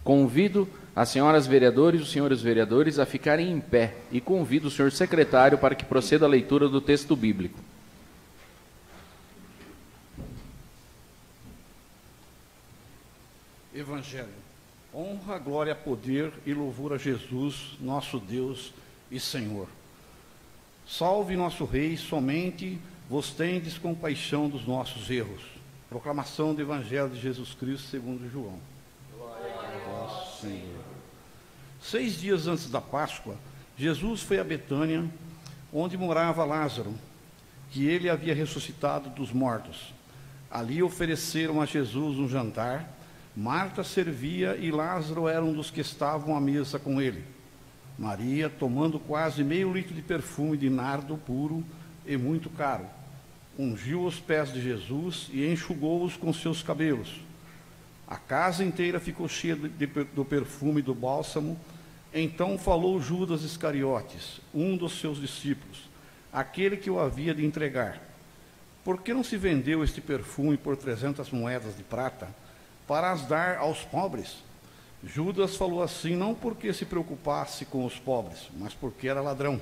Convido as senhoras vereadoras e os senhores vereadores a ficarem em pé e convido o senhor secretário para que proceda a leitura do texto bíblico. Evangelho. Honra, glória, poder e louvor a Jesus, nosso Deus e Senhor. Salve nosso Rei, somente vos tendes compaixão dos nossos erros. Proclamação do Evangelho de Jesus Cristo segundo João. Glória a vós, Senhor. 6 dias antes da Páscoa, Jesus foi a Betânia, onde morava Lázaro, que ele havia ressuscitado dos mortos. Ali ofereceram a Jesus um jantar. Marta servia e Lázaro era um dos que estavam à mesa com ele. Maria, tomando quase meio litro de perfume de nardo puro e muito caro, ungiu os pés de Jesus e enxugou-os com seus cabelos. A casa inteira ficou cheia do perfume do bálsamo. Então falou Judas Iscariotes, um dos seus discípulos, aquele que o havia de entregar. Por que não se vendeu este perfume por 300 moedas de prata, para as dar aos pobres? Judas falou assim não porque se preocupasse com os pobres, mas porque era ladrão.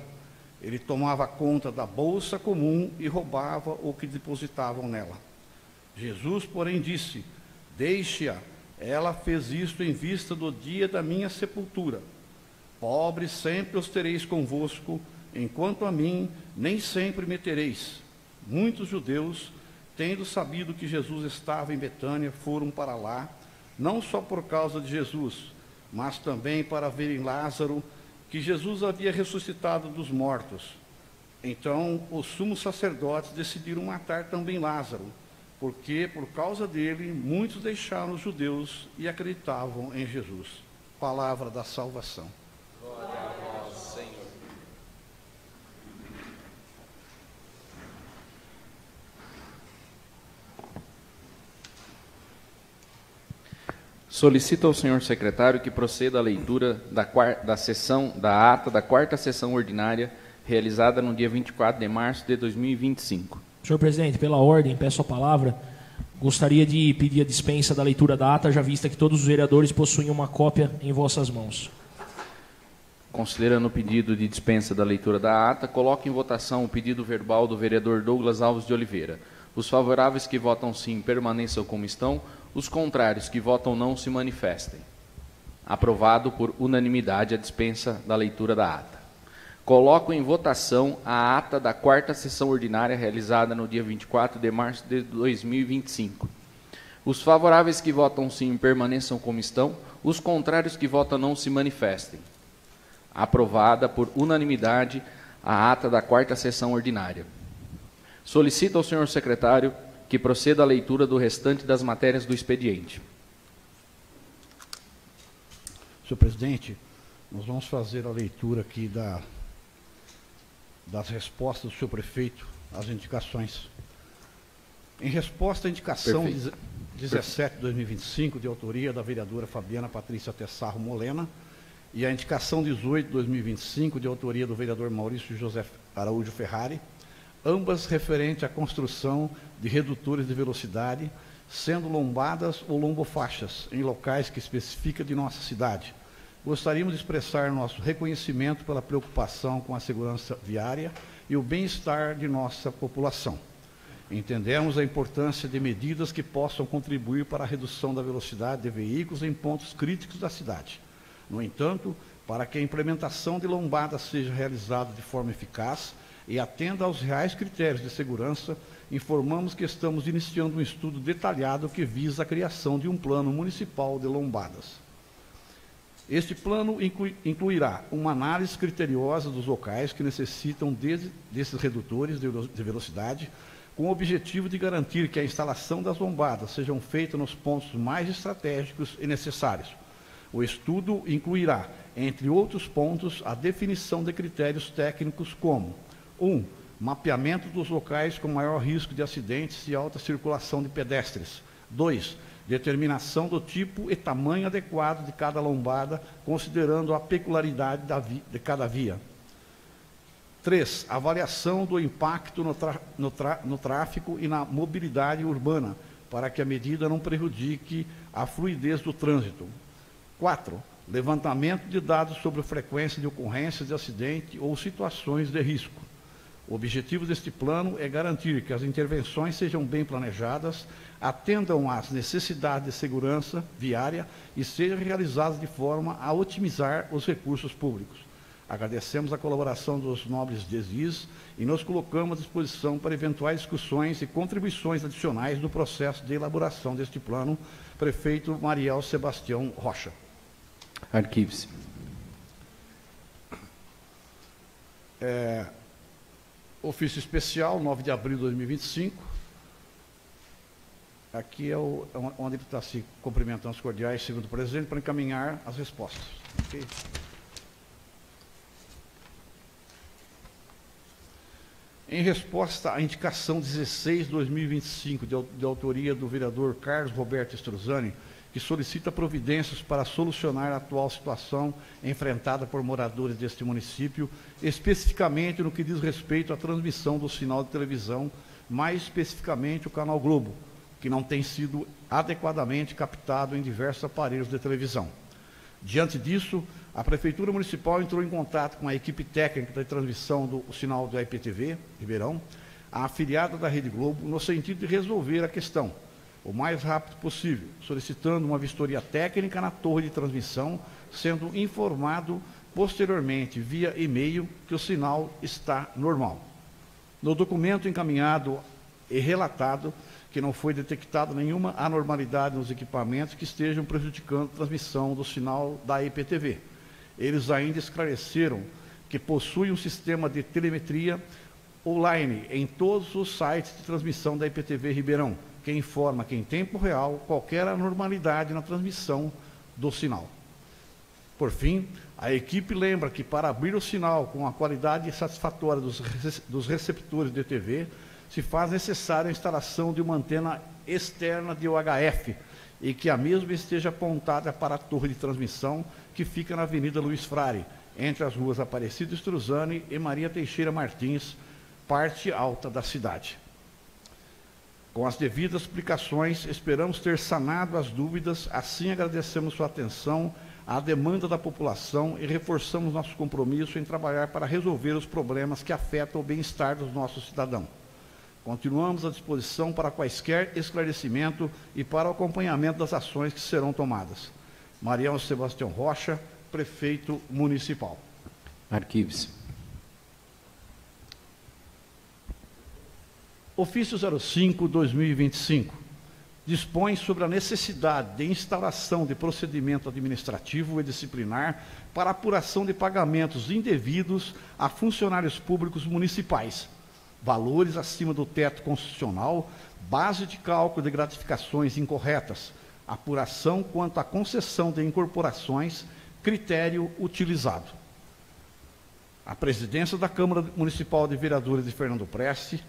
Ele tomava conta da bolsa comum e roubava o que depositavam nela. Jesus, porém, disse: deixe-a, ela fez isto em vista do dia da minha sepultura. Pobres sempre os tereis convosco, enquanto a mim nem sempre me tereis. Muitos judeus, tendo sabido que Jesus estava em Betânia, foram para lá, não só por causa de Jesus, mas também para verem Lázaro, que Jesus havia ressuscitado dos mortos. Então, os sumos sacerdotes decidiram matar também Lázaro, porque, por causa dele, muitos deixaram os judeus e acreditavam em Jesus. Palavra da salvação. Glória a vós, Senhor. Solicito ao senhor secretário que proceda à leitura da ata da quarta sessão ordinária, realizada no dia 24 de março de 2025. Senhor presidente, pela ordem, peço a palavra. Gostaria de pedir a dispensa da leitura da ata, já vista que todos os vereadores possuem uma cópia em vossas mãos. Considerando o pedido de dispensa da leitura da ata, coloco em votação o pedido verbal do vereador Douglas Alves de Oliveira. Os favoráveis que votam sim permaneçam como estão, os contrários que votam não se manifestem. Aprovado por unanimidade a dispensa da leitura da ata. Coloco em votação a ata da quarta sessão ordinária realizada no dia 24 de março de 2025. Os favoráveis que votam sim permaneçam como estão, os contrários que votam não se manifestem. Aprovada por unanimidade a ata da quarta sessão ordinária. Solicito ao senhor secretário que proceda à leitura do restante das matérias do expediente. Senhor presidente, nós vamos fazer a leitura aqui das respostas do senhor prefeito às indicações. Em resposta à indicação 17 de 2025, de autoria da vereadora Fabiana Patrícia Tessarro Molena, e a indicação 18 de 2025, de autoria do vereador Maurício José Araújo Ferrari, ambas referentes à construção de redutores de velocidade, sendo lombadas ou lombofaixas, em locais que especifica de nossa cidade. Gostaríamos de expressar nosso reconhecimento pela preocupação com a segurança viária e o bem-estar de nossa população. Entendemos a importância de medidas que possam contribuir para a redução da velocidade de veículos em pontos críticos da cidade. No entanto, para que a implementação de lombadas seja realizada de forma eficaz e atenda aos reais critérios de segurança, informamos que estamos iniciando um estudo detalhado que visa a criação de um plano municipal de lombadas. Este plano incluirá uma análise criteriosa dos locais que necessitam desses redutores de velocidade, com o objetivo de garantir que a instalação das lombadas sejam feitas nos pontos mais estratégicos e necessários. O estudo incluirá, entre outros pontos, a definição de critérios técnicos como 1. Mapeamento dos locais com maior risco de acidentes e alta circulação de pedestres. 2. Determinação do tipo e tamanho adequado de cada lombada, considerando a peculiaridade de cada via. 3. Avaliação do impacto no tráfego e na mobilidade urbana, para que a medida não prejudique a fluidez do trânsito. 4. Levantamento de dados sobre a frequência de ocorrências de acidente ou situações de risco. O objetivo deste plano é garantir que as intervenções sejam bem planejadas, atendam às necessidades de segurança viária e sejam realizadas de forma a otimizar os recursos públicos. Agradecemos a colaboração dos nobres desvios e nos colocamos à disposição para eventuais discussões e contribuições adicionais no processo de elaboração deste plano. Prefeito Mariel Sebastião Rocha. Arquive-se. Ofício especial, 9 de abril de 2025. Aqui é onde ele está se cumprimentando os cordiais, segundo o presidente, para encaminhar as respostas. Okay? Em resposta à indicação 16/2025, de autoria do vereador Carlos Roberto Struzani, que solicita providências para solucionar a atual situação enfrentada por moradores deste município, especificamente no que diz respeito à transmissão do sinal de televisão, mais especificamente o Canal Globo, que não tem sido adequadamente captado em diversos aparelhos de televisão. Diante disso, a Prefeitura Municipal entrou em contato com a equipe técnica da transmissão do sinal da IPTV, Ribeirão, a afiliada da Rede Globo, no sentido de resolver a questão o mais rápido possível, solicitando uma vistoria técnica na torre de transmissão, sendo informado posteriormente via e-mail que o sinal está normal. No documento encaminhado e relatado que não foi detectada nenhuma anormalidade nos equipamentos que estejam prejudicando a transmissão do sinal da IPTV. Eles ainda esclareceram que possui um sistema de telemetria online em todos os sites de transmissão da IPTV Ribeirão, que informa que em tempo real qualquer anormalidade na transmissão do sinal. Por fim, a equipe lembra que para abrir o sinal com a qualidade satisfatória dos receptores de TV, se faz necessária a instalação de uma antena externa de UHF e que a mesma esteja apontada para a torre de transmissão que fica na Avenida Luiz Frare, entre as ruas Aparecido Struzani e Maria Teixeira Martins, parte alta da cidade. Com as devidas explicações, esperamos ter sanado as dúvidas, assim agradecemos sua atenção à demanda da população e reforçamos nosso compromisso em trabalhar para resolver os problemas que afetam o bem-estar dos nossos cidadãos. Continuamos à disposição para quaisquer esclarecimento e para o acompanhamento das ações que serão tomadas. Mariel Sebastião Rocha, Prefeito Municipal. Arquive-se. Ofício 05/2025 dispõe sobre a necessidade de instauração de procedimento administrativo e disciplinar para apuração de pagamentos indevidos a funcionários públicos municipais, valores acima do teto constitucional, base de cálculo de gratificações incorretas, apuração quanto à concessão de incorporações, critério utilizado. A presidência da Câmara Municipal de Vereadores de Fernando Preste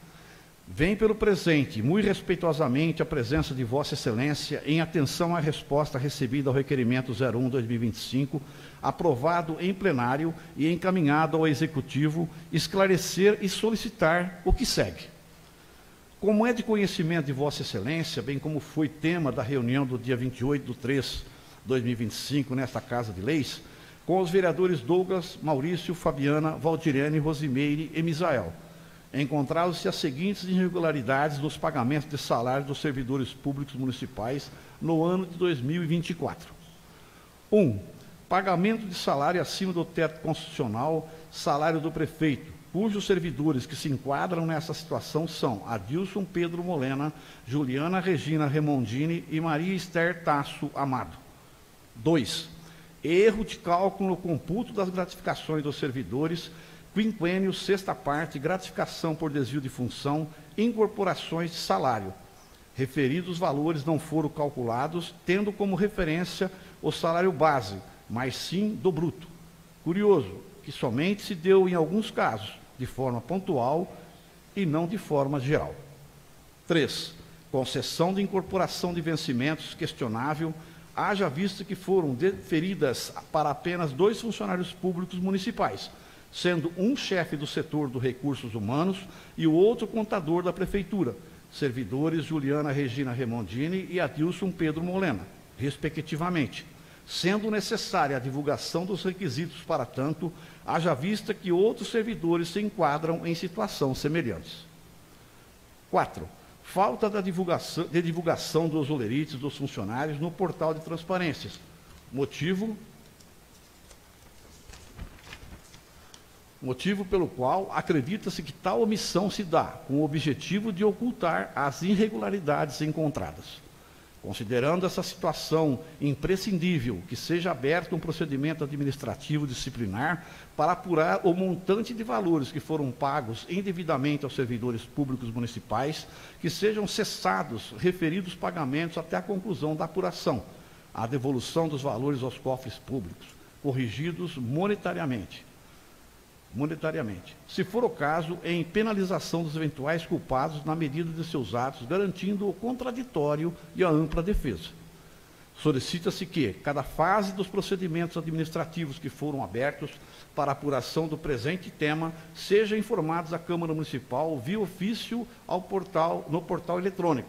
vem pelo presente, muito respeitosamente, a presença de Vossa Excelência em atenção à resposta recebida ao requerimento 01/2025, aprovado em plenário e encaminhado ao Executivo, esclarecer e solicitar o que segue. Como é de conhecimento de Vossa Excelência, bem como foi tema da reunião do dia 28/3/2025 nesta Casa de Leis, com os vereadores Douglas, Maurício, Fabiana, Valdirene, Rosimeire e Misael, encontraram-se as seguintes irregularidades nos pagamentos de salários dos servidores públicos municipais no ano de 2024. 1. Pagamento de salário acima do teto constitucional, salário do prefeito, cujos servidores que se enquadram nessa situação são Adilson Pedro Molena, Juliana Regina Remondini e Maria Esther Tasso Amado. 2. Erro de cálculo no computo das gratificações dos servidores, quinquênio, sexta parte, gratificação por desvio de função, incorporações de salário. Referidos valores não foram calculados, tendo como referência o salário base, mas sim do bruto. Curioso, que somente se deu em alguns casos, de forma pontual e não de forma geral. 3. Concessão de incorporação de vencimentos questionável, haja vista que foram deferidas para apenas 2 funcionários públicos municipais, sendo um chefe do setor dos recursos humanos e o outro contador da prefeitura, servidores Juliana Regina Remondini e Adilson Pedro Molena, respectivamente, sendo necessária a divulgação dos requisitos para tanto, haja vista que outros servidores se enquadram em situação semelhantes. 4. Falta de divulgação dos olerites dos funcionários no portal de transparências. Motivo pelo qual acredita-se que tal omissão se dá com o objetivo de ocultar as irregularidades encontradas. Considerando essa situação imprescindível que seja aberto um procedimento administrativo disciplinar para apurar o montante de valores que foram pagos indevidamente aos servidores públicos municipais, que sejam cessados referidos pagamentos até a conclusão da apuração, a devolução dos valores aos cofres públicos, corrigidos monetariamente. Se for o caso, em penalização dos eventuais culpados na medida de seus atos, garantindo o contraditório e a ampla defesa. Solicita-se que, cada fase dos procedimentos administrativos que foram abertos para apuração do presente tema, seja informados à Câmara Municipal via ofício no portal eletrônico.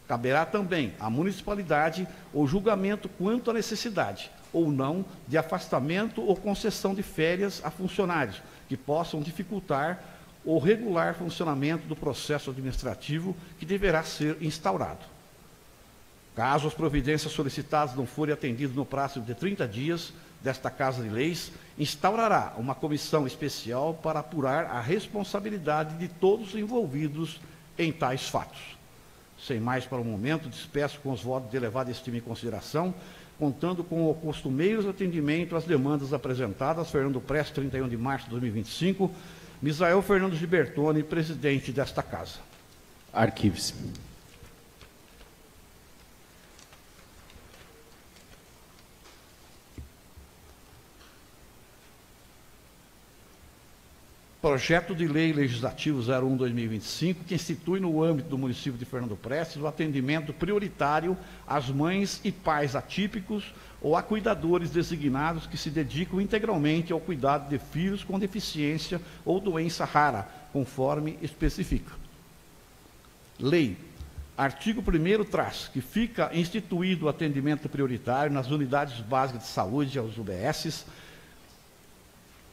Caberá também à municipalidade o julgamento quanto à necessidade, ou não, de afastamento ou concessão de férias a funcionários, que possam dificultar o regular funcionamento do processo administrativo que deverá ser instaurado. Caso as providências solicitadas não forem atendidas no prazo de 30 dias desta Casa de Leis, instaurará uma comissão especial para apurar a responsabilidade de todos os envolvidos em tais fatos. Sem mais para o momento, despeço com os votos de elevada estima e consideração, contando com o costumeiro atendimento às demandas apresentadas, Fernando Prestes, 31 de março de 2025, Misael Fernando Gibertoni, presidente desta Casa. Arquive-se. Projeto de Lei Legislativo 01/2025, que institui no âmbito do município de Fernando Prestes o atendimento prioritário às mães e pais atípicos ou a cuidadores designados que se dedicam integralmente ao cuidado de filhos com deficiência ou doença rara, conforme especifica. Lei. Artigo 1º traz que fica instituído o atendimento prioritário nas unidades básicas de saúde, aos UBSs,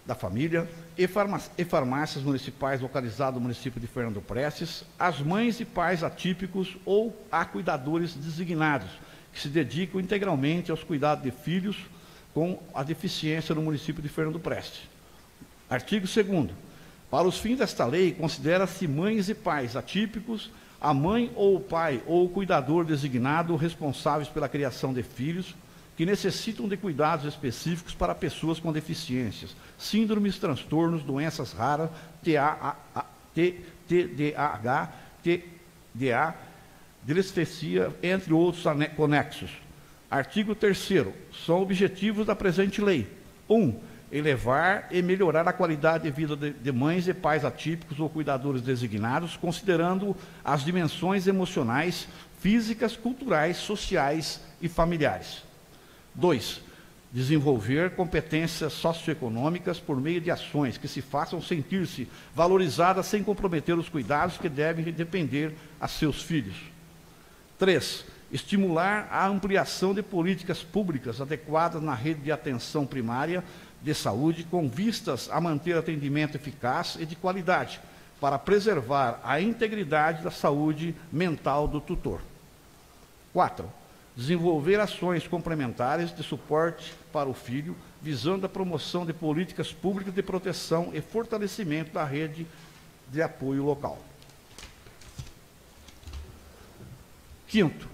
da família e farmácias municipais localizadas no município de Fernando Prestes, as mães e pais atípicos ou a cuidadores designados, que se dedicam integralmente aos cuidados de filhos com a deficiência no município de Fernando Prestes. Artigo 2º. Para os fins desta lei, considera-se mães e pais atípicos a mãe ou o pai ou o cuidador designado responsáveis pela criação de filhos que necessitam de cuidados específicos para pessoas com deficiências, síndromes, transtornos, doenças raras, TDAH, TDA, dislexia, entre outros conexos. Artigo 3º. São objetivos da presente lei. 1. Elevar e melhorar a qualidade de vida de mães e pais atípicos ou cuidadores designados, considerando as dimensões emocionais, físicas, culturais, sociais e familiares. 2. Desenvolver competências socioeconômicas por meio de ações que se façam sentir-se valorizadas sem comprometer os cuidados que devem depender a seus filhos. 3. Estimular a ampliação de políticas públicas adequadas na rede de atenção primária de saúde, com vistas a manter atendimento eficaz e de qualidade, para preservar a integridade da saúde mental do tutor. 4. Desenvolver ações complementares de suporte para o filho, visando a promoção de políticas públicas de proteção e fortalecimento da rede de apoio local. 5º,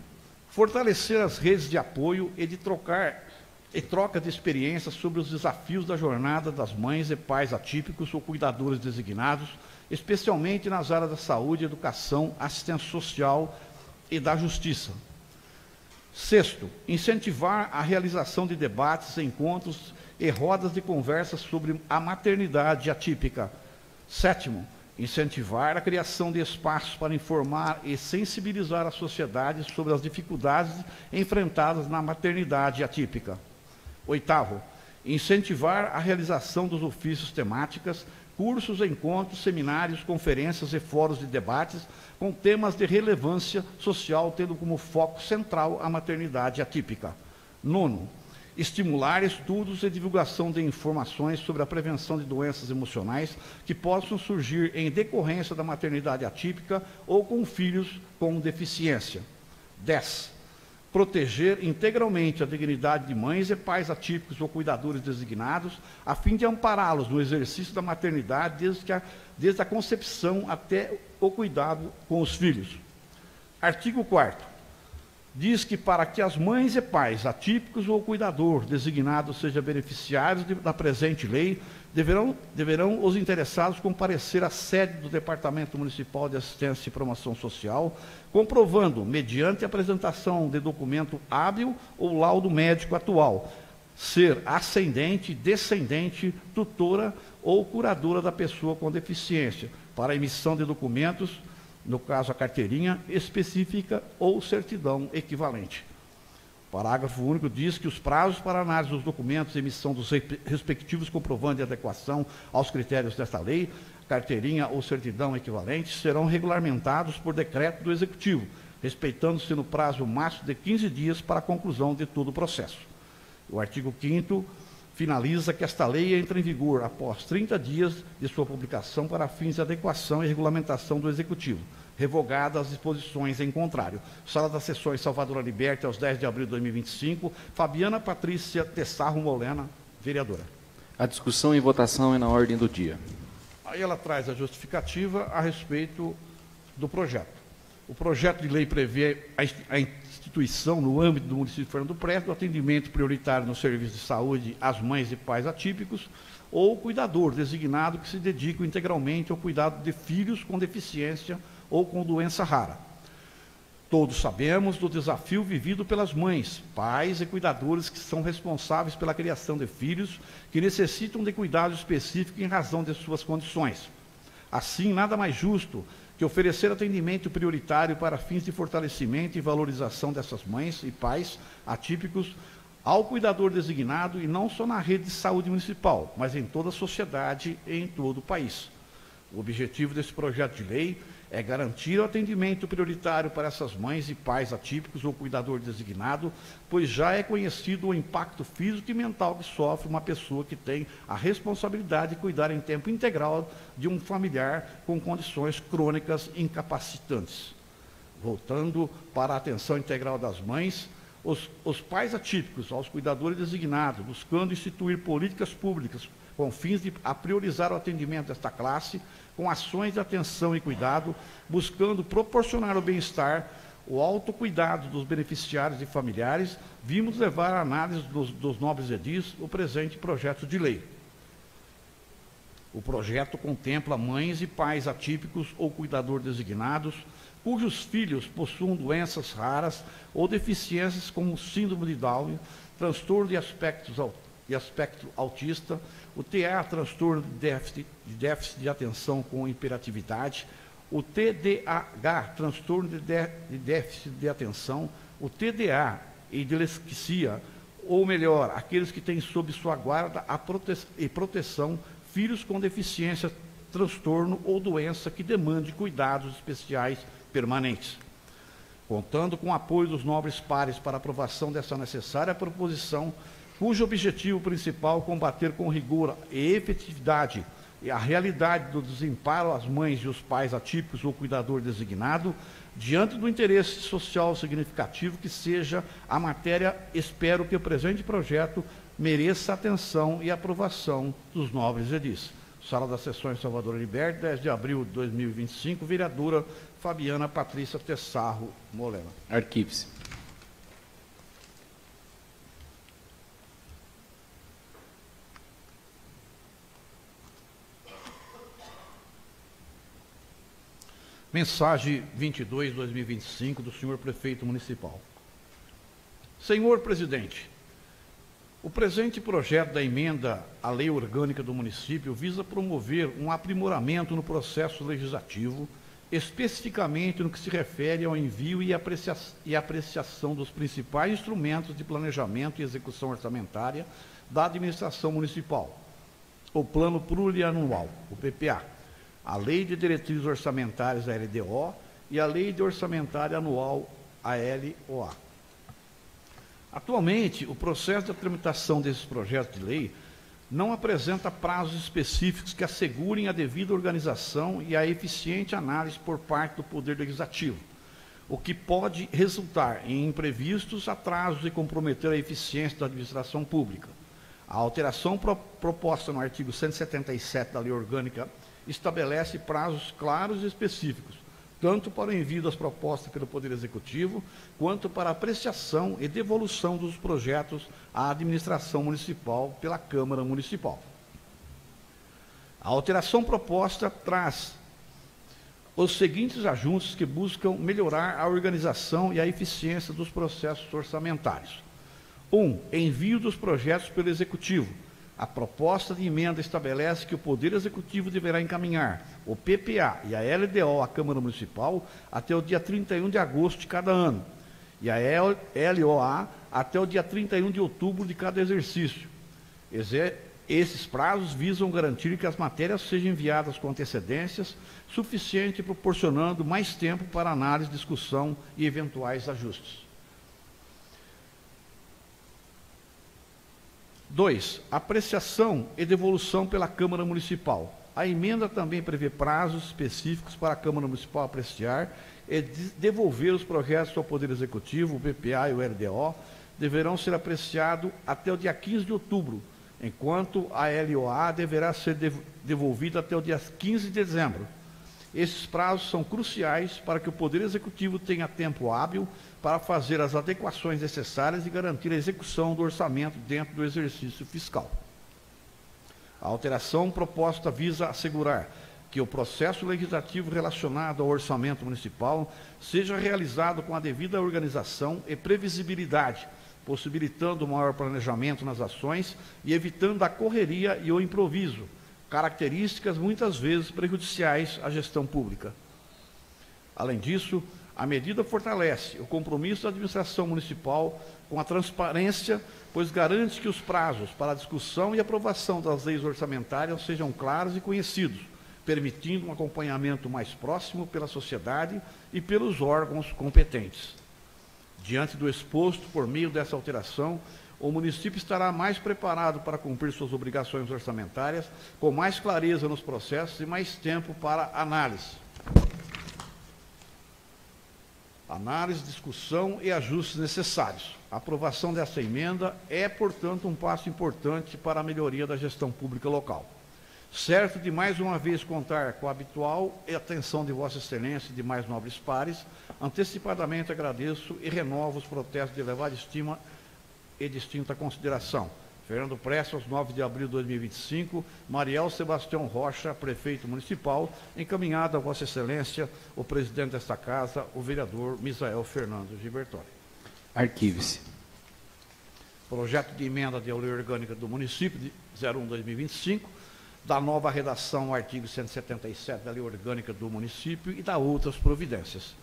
fortalecer as redes de apoio e troca de experiências sobre os desafios da jornada das mães e pais atípicos ou cuidadores designados, especialmente nas áreas da saúde, educação, assistência social e da justiça. 6º, incentivar a realização de debates, encontros e rodas de conversa sobre a maternidade atípica. 7º, incentivar a criação de espaços para informar e sensibilizar a sociedade sobre as dificuldades enfrentadas na maternidade atípica. 8º, incentivar a realização dos ofícios temáticos, cursos, encontros, seminários, conferências e fóruns de debates com temas de relevância social, tendo como foco central a maternidade atípica. 9º, estimular estudos e divulgação de informações sobre a prevenção de doenças emocionais que possam surgir em decorrência da maternidade atípica ou com filhos com deficiência. 10. Proteger integralmente a dignidade de mães e pais atípicos ou cuidadores designados, a fim de ampará-los no exercício da maternidade desde a concepção até o cuidado com os filhos. Artigo 4º. Diz que para que as mães e pais atípicos ou cuidador designado sejam beneficiários da presente lei, deverão os interessados comparecer à sede do Departamento Municipal de Assistência e Promoção Social, comprovando, mediante apresentação de documento hábil ou laudo médico atual, ser ascendente, descendente, tutora ou curadora da pessoa com deficiência, para a emissão de documentos, no caso a carteirinha específica ou certidão equivalente. O parágrafo único diz que os prazos para análise dos documentos e emissão dos respectivos comprovantes de adequação aos critérios desta lei, carteirinha ou certidão equivalente, serão regulamentados por decreto do Executivo, respeitando-se no prazo máximo de 15 dias para a conclusão de todo o processo. O artigo 5º finaliza que esta lei entra em vigor após 30 dias de sua publicação para fins de adequação e regulamentação do Executivo, revogadas as disposições em contrário. Sala das Sessões Salvador Liberta, aos 10 de abril de 2025, Fabiana Patrícia Tessarro Molena, vereadora. A discussão e votação é na ordem do dia. Aí ela traz a justificativa a respeito do projeto. O projeto de lei prevê a instituição, no âmbito do município de Fernando Preste, do atendimento prioritário no serviço de saúde às mães e pais atípicos ou cuidador designado que se dedica integralmente ao cuidado de filhos com deficiência ou com doença rara. Todos sabemos do desafio vivido pelas mães, pais e cuidadores que são responsáveis pela criação de filhos que necessitam de cuidado específico em razão de suas condições. Assim, nada mais justo que oferecer atendimento prioritário para fins de fortalecimento e valorização dessas mães e pais atípicos ao cuidador designado, e não só na rede de saúde municipal, mas em toda a sociedade e em todo o país. O objetivo desse projeto de lei é garantir o atendimento prioritário para essas mães e pais atípicos ou cuidador designado, pois já é conhecido o impacto físico e mental que sofre uma pessoa que tem a responsabilidade de cuidar em tempo integral de um familiar com condições crônicas incapacitantes. Voltando para a atenção integral das mães, os pais atípicos aos cuidadores designados, buscando instituir políticas públicas com fins de priorizar o atendimento desta classe, com ações de atenção e cuidado, buscando proporcionar o bem-estar, o autocuidado dos beneficiários e familiares, vimos levar à análise dos nobres edis o presente projeto de lei. O projeto contempla mães e pais atípicos ou cuidador designados, cujos filhos possuam doenças raras ou deficiências como síndrome de Down, transtorno de aspecto autista, o TA, transtorno de déficit de atenção com hiperatividade, o TDAH, transtorno de déficit de atenção, o TDA e dislexia, ou melhor, aqueles que têm sob sua guarda e proteção filhos com deficiência, transtorno ou doença que demande cuidados especiais permanentes. Contando com o apoio dos nobres pares para aprovação dessa necessária proposição, cujo objetivo principal é combater com rigor e efetividade a realidade do desemparo às mães e os pais atípicos ou cuidador designado, diante do interesse social significativo que seja a matéria, espero que o presente projeto mereça atenção e aprovação dos nobres edis. Sala das Sessões Salvador Liberta, 10 de abril de 2025, vereadora Fabiana Patrícia Tessarro Molena. Arquive-se. Mensagem 22/2025 do senhor Prefeito Municipal. Senhor Presidente, o presente projeto da emenda à Lei Orgânica do Município visa promover um aprimoramento no processo legislativo, especificamente no que se refere ao envio e apreciação dos principais instrumentos de planejamento e execução orçamentária da administração municipal, o Plano Plurianual, o PPA, a Lei de Diretrizes Orçamentárias, a LDO, e a Lei de Orçamentária Anual, a LOA. Atualmente, o processo de tramitação desses projetos de lei não apresenta prazos específicos que assegurem a devida organização e a eficiente análise por parte do Poder Legislativo, o que pode resultar em imprevistos atrasos e comprometer a eficiência da administração pública. A alteração proposta no artigo 177 da Lei Orgânica estabelece prazos claros e específicos, tanto para o envio das propostas pelo Poder Executivo, quanto para a apreciação e devolução dos projetos à administração municipal pela Câmara Municipal. A alteração proposta traz os seguintes ajustes que buscam melhorar a organização e a eficiência dos processos orçamentários. 1. Envio dos projetos pelo Executivo. A proposta de emenda estabelece que o Poder Executivo deverá encaminhar o PPA e a LDO à Câmara Municipal até o dia 31 de agosto de cada ano e a LOA até o dia 31 de outubro de cada exercício. Esses prazos visam garantir que as matérias sejam enviadas com antecedências suficiente, proporcionando mais tempo para análise, discussão e eventuais ajustes. 2. Apreciação e devolução pela Câmara Municipal. A emenda também prevê prazos específicos para a Câmara Municipal apreciar e devolver os projetos ao Poder Executivo. O PPA e o LDO deverão ser apreciados até o dia 15 de outubro, enquanto a LOA deverá ser devolvida até o dia 15 de dezembro. Esses prazos são cruciais para que o Poder Executivo tenha tempo hábil para fazer as adequações necessárias e garantir a execução do orçamento dentro do exercício fiscal. A alteração proposta visa assegurar que o processo legislativo relacionado ao orçamento municipal seja realizado com a devida organização e previsibilidade, possibilitando o maior planejamento nas ações e evitando a correria e o improviso, características muitas vezes prejudiciais à gestão pública. Além disso, a medida fortalece o compromisso da administração municipal com a transparência, pois garante que os prazos para a discussão e aprovação das leis orçamentárias sejam claros e conhecidos, permitindo um acompanhamento mais próximo pela sociedade e pelos órgãos competentes. Diante do exposto, por meio dessa alteração, o município estará mais preparado para cumprir suas obrigações orçamentárias, com mais clareza nos processos e mais tempo para análise, discussão e ajustes necessários. A aprovação dessa emenda é, portanto, um passo importante para a melhoria da gestão pública local. Certo de mais uma vez contar com a habitual atenção de Vossa Excelência e de mais nobres pares, antecipadamente agradeço e renovo os protestos de elevada estima e distinta consideração. Fernando Prestes, 9 de abril de 2025, Mariel Sebastião Rocha, prefeito municipal, encaminhado a Vossa Excelência, o presidente desta casa, o vereador Misael Fernando Gibertoli. Arquive-se. Projeto de emenda de lei orgânica do município de 01/2025, da nova redação ao artigo 177 da lei orgânica do município e da outras providências.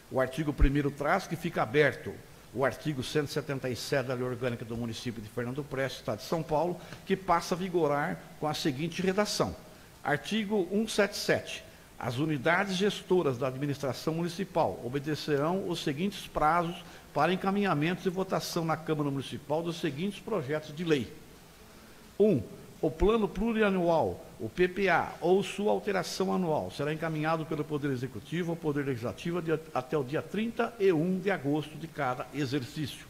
O artigo 1º traz que fica aberto o artigo 177 da Lei Orgânica do Município de Fernando Prestes, Estado de São Paulo, que passa a vigorar com a seguinte redação. Artigo 177. As unidades gestoras da administração municipal obedecerão os seguintes prazos para encaminhamentos e votação na Câmara Municipal dos seguintes projetos de lei. 1. O Plano Plurianual, o PPA, ou sua alteração anual, será encaminhado pelo Poder Executivo ao Poder Legislativo até o dia 31 de agosto de cada exercício.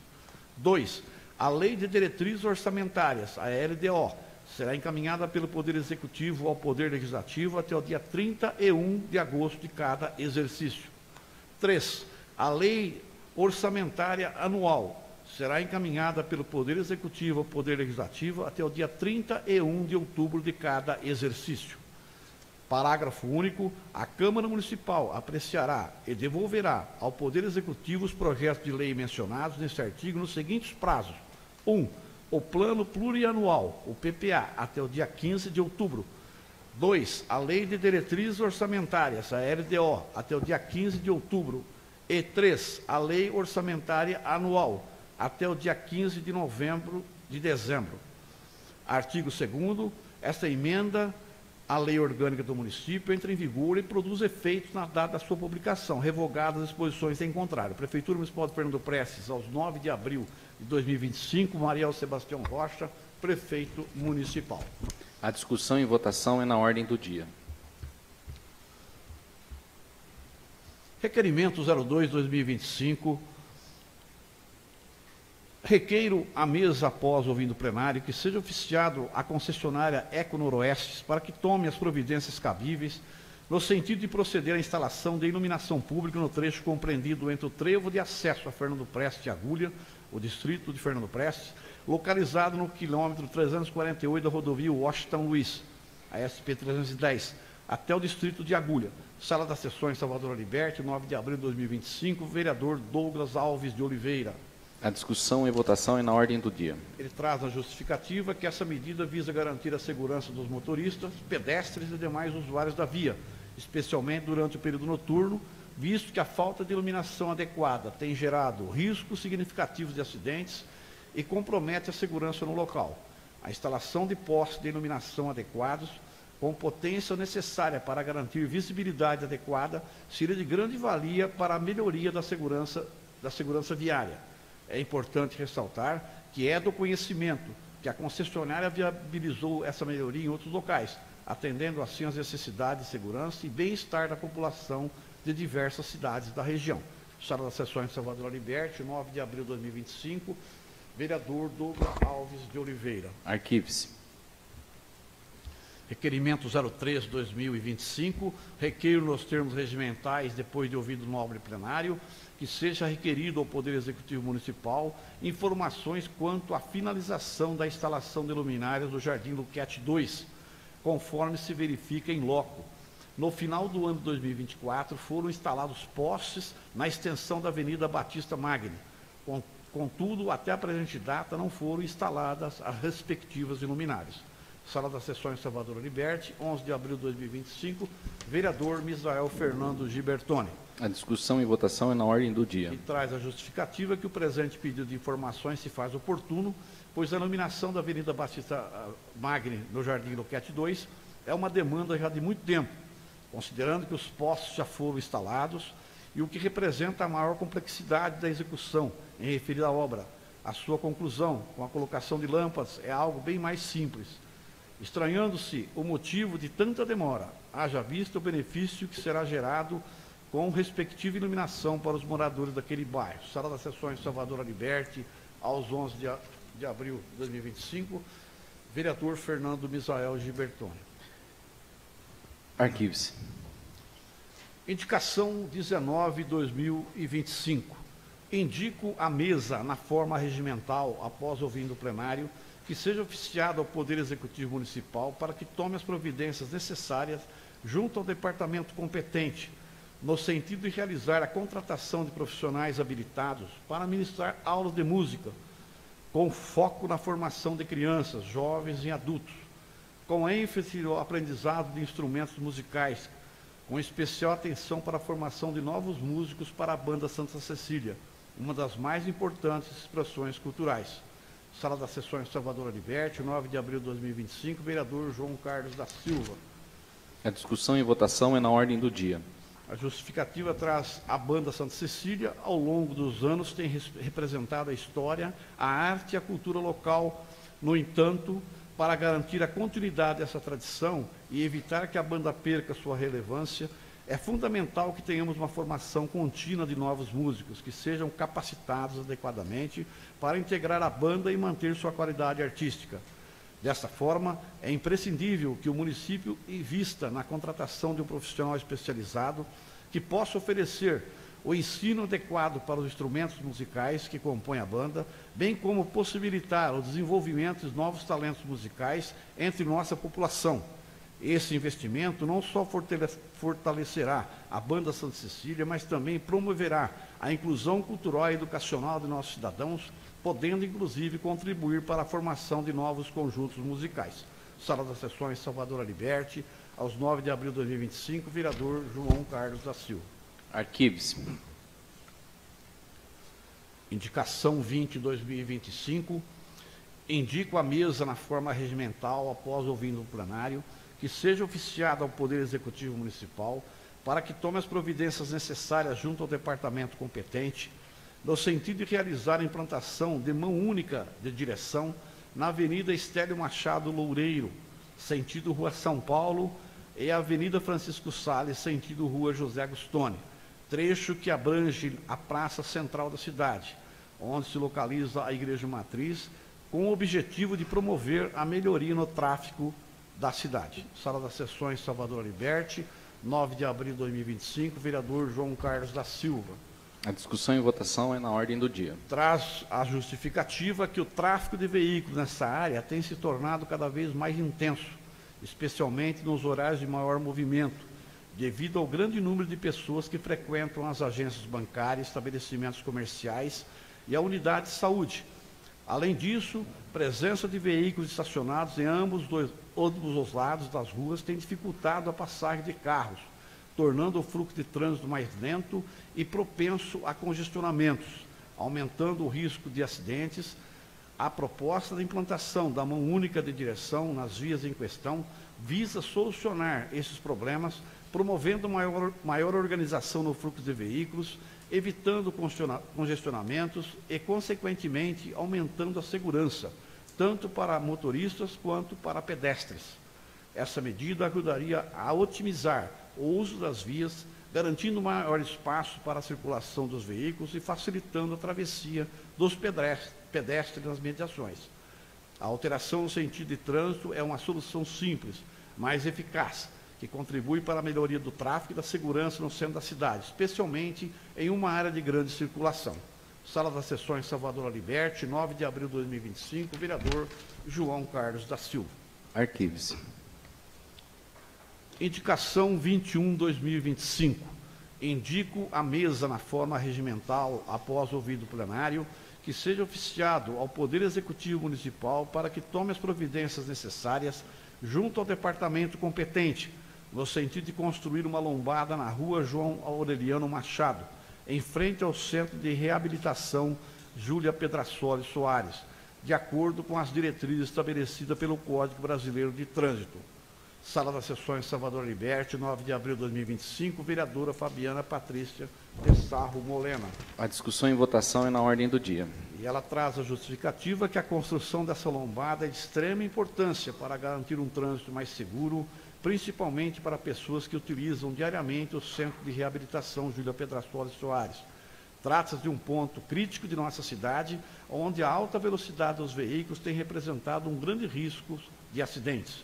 2. A Lei de Diretrizes Orçamentárias, a LDO, será encaminhada pelo Poder Executivo ao Poder Legislativo até o dia 31 de agosto de cada exercício. 3. A Lei Orçamentária Anual será encaminhada pelo Poder Executivo ao Poder Legislativo até o dia 31 de outubro de cada exercício. Parágrafo único. A Câmara Municipal apreciará e devolverá ao Poder Executivo os projetos de lei mencionados neste artigo nos seguintes prazos. 1. O Plano Plurianual, o PPA, até o dia 15 de outubro. 2. A Lei de Diretrizes Orçamentárias, a LDO, até o dia 15 de outubro. E 3. A Lei Orçamentária Anual, até o dia 15 de dezembro. Artigo 2º, esta emenda a lei orgânica do município entra em vigor e produz efeitos na data da sua publicação, revogadas as disposições em contrário. Prefeitura Municipal de Fernando Prestes, aos 9 de abril de 2025, Mariel Sebastião Rocha, prefeito municipal. A discussão e votação é na ordem do dia. Requerimento 02/2025. Requeiro à mesa, após ouvindo o plenário, que seja oficiado a concessionária Eco Noroeste para que tome as providências cabíveis no sentido de proceder à instalação de iluminação pública no trecho compreendido entre o trevo de acesso a Fernando Prestes e Agulha, o distrito de Fernando Prestes, localizado no quilômetro 348 da rodovia Washington Luiz, a SP-310, até o distrito de Agulha. Sala das Sessões Salvador Aliberti, 9 de abril de 2025, vereador Douglas Alves de Oliveira. A discussão e votação é na ordem do dia. Ele traz na justificativa que essa medida visa garantir a segurança dos motoristas, pedestres e demais usuários da via, especialmente durante o período noturno, visto que a falta de iluminação adequada tem gerado riscos significativos de acidentes e compromete a segurança no local. A instalação de postes de iluminação adequados, com potência necessária para garantir visibilidade adequada, seria de grande valia para a melhoria da segurança viária. É importante ressaltar que é do conhecimento que a concessionária viabilizou essa melhoria em outros locais, atendendo assim às necessidades de segurança e bem-estar da população de diversas cidades da região. Sala das Sessões Salvador Aliberti, 9 de abril de 2025, vereador Douglas Alves de Oliveira. Arquive-se. Requerimento 03/2025, requeiro nos termos regimentais, depois de ouvido o nobre plenário, que seja requerido ao Poder Executivo Municipal informações quanto à finalização da instalação de luminárias do Jardim Luquete 2, conforme se verifica em loco. No final do ano de 2024, foram instalados postes na extensão da Avenida Batista Magni. Contudo, até a presente data, não foram instaladas as respectivas luminárias. Sala das Sessões Salvador Aliberti, 11 de abril de 2025, vereador Misael Fernando Gibertoni. A discussão e votação é na ordem do dia. E traz a justificativa que o presente pedido de informações se faz oportuno, pois a iluminação da Avenida Batista Magni no Jardim Luquete 2 é uma demanda já de muito tempo, considerando que os postes já foram instalados e o que representa a maior complexidade da execução em referir à obra. A sua conclusão, com a colocação de lâmpadas, é algo bem mais simples. Estranhando-se o motivo de tanta demora, haja visto o benefício que será gerado com respectiva iluminação para os moradores daquele bairro. Sala das Sessões Salvador Aliberti, aos 11 de abril de 2025, vereador Fernando Misael Gibertoni. Arquive-se. Indicação 19/2025. Indico à mesa, na forma regimental, após ouvindo o plenário, que seja oficiado ao Poder Executivo Municipal para que tome as providências necessárias junto ao departamento competente, no sentido de realizar a contratação de profissionais habilitados para ministrar aulas de música, com foco na formação de crianças, jovens e adultos, com ênfase no aprendizado de instrumentos musicais, com especial atenção para a formação de novos músicos para a Banda Santa Cecília, uma das mais importantes expressões culturais. Sala das Sessões Salvador Aliberti, 9 de abril de 2025, vereador João Carlos da Silva. A discussão e votação é na ordem do dia. A justificativa traz a Banda Santa Cecília, ao longo dos anos, tem representado a história, a arte e a cultura local. No entanto, para garantir a continuidade dessa tradição e evitar que a banda perca sua relevância, é fundamental que tenhamos uma formação contínua de novos músicos, que sejam capacitados adequadamente para integrar a banda e manter sua qualidade artística. Dessa forma, é imprescindível que o município invista na contratação de um profissional especializado que possa oferecer o ensino adequado para os instrumentos musicais que compõem a banda, bem como possibilitar o desenvolvimento de novos talentos musicais entre nossa população. Esse investimento não só fortalecerá a Banda Santa Cecília, mas também promoverá a inclusão cultural e educacional de nossos cidadãos, podendo inclusive contribuir para a formação de novos conjuntos musicais. Sala das Sessões Salvador Aliberti, aos 9 de abril de 2025, vereador João Carlos da Silva. Arquive-se. Indicação 20/2025. Indico à mesa, na forma regimental, após ouvindo o plenário, que seja oficiado ao Poder Executivo Municipal para que tome as providências necessárias junto ao departamento competente, no sentido de realizar a implantação de mão única de direção na Avenida Estélio Machado Loureiro, sentido Rua São Paulo, e a Avenida Francisco Salles, sentido Rua José Agostoni, trecho que abrange a praça central da cidade, onde se localiza a Igreja Matriz, com o objetivo de promover a melhoria no tráfego da cidade. Sala das Sessões Salvador Aliberti, 9 de abril de 2025, vereador João Carlos da Silva. A discussão e votação é na ordem do dia. Traz a justificativa que o tráfego de veículos nessa área tem se tornado cada vez mais intenso, especialmente nos horários de maior movimento, devido ao grande número de pessoas que frequentam as agências bancárias, estabelecimentos comerciais e a unidade de saúde. Além disso, presença de veículos estacionados em ambos os lados das ruas tem dificultado a passagem de carros, tornando o fluxo de trânsito mais lento e propenso a congestionamentos, aumentando o risco de acidentes. A proposta da implantação da mão única de direção nas vias em questão visa solucionar esses problemas, promovendo maior organização no fluxo de veículos, evitando congestionamentos e, consequentemente, aumentando a segurança, tanto para motoristas quanto para pedestres. Essa medida ajudaria a otimizar o uso das vias, garantindo maior espaço para a circulação dos veículos e facilitando a travessia dos pedestres nas mediações. A alteração no sentido de trânsito é uma solução simples, mas eficaz, que contribui para a melhoria do tráfego e da segurança no centro da cidade, especialmente em uma área de grande circulação. Sala das Sessões Salvador Aliberti, 9 de abril de 2025, vereador João Carlos da Silva. Arquive-se. Indicação 21/2025. Indico à mesa na forma regimental, após ouvido plenário, que seja oficiado ao Poder Executivo Municipal para que tome as providências necessárias junto ao departamento competente, no sentido de construir uma lombada na rua João Aureliano Machado, em frente ao Centro de Reabilitação Júlia Pedrassoli Soares, de acordo com as diretrizes estabelecidas pelo Código Brasileiro de Trânsito. Sala das Sessões Salvador Aliberti, 9 de abril de 2025, vereadora Fabiana Patrícia Tessarro Molena. A discussão e votação é na ordem do dia. E ela traz a justificativa que a construção dessa lombada é de extrema importância para garantir um trânsito mais seguro, principalmente para pessoas que utilizam diariamente o Centro de Reabilitação Júlia Pedrassoli Soares. Trata-se de um ponto crítico de nossa cidade, onde a alta velocidade dos veículos tem representado um grande risco de acidentes.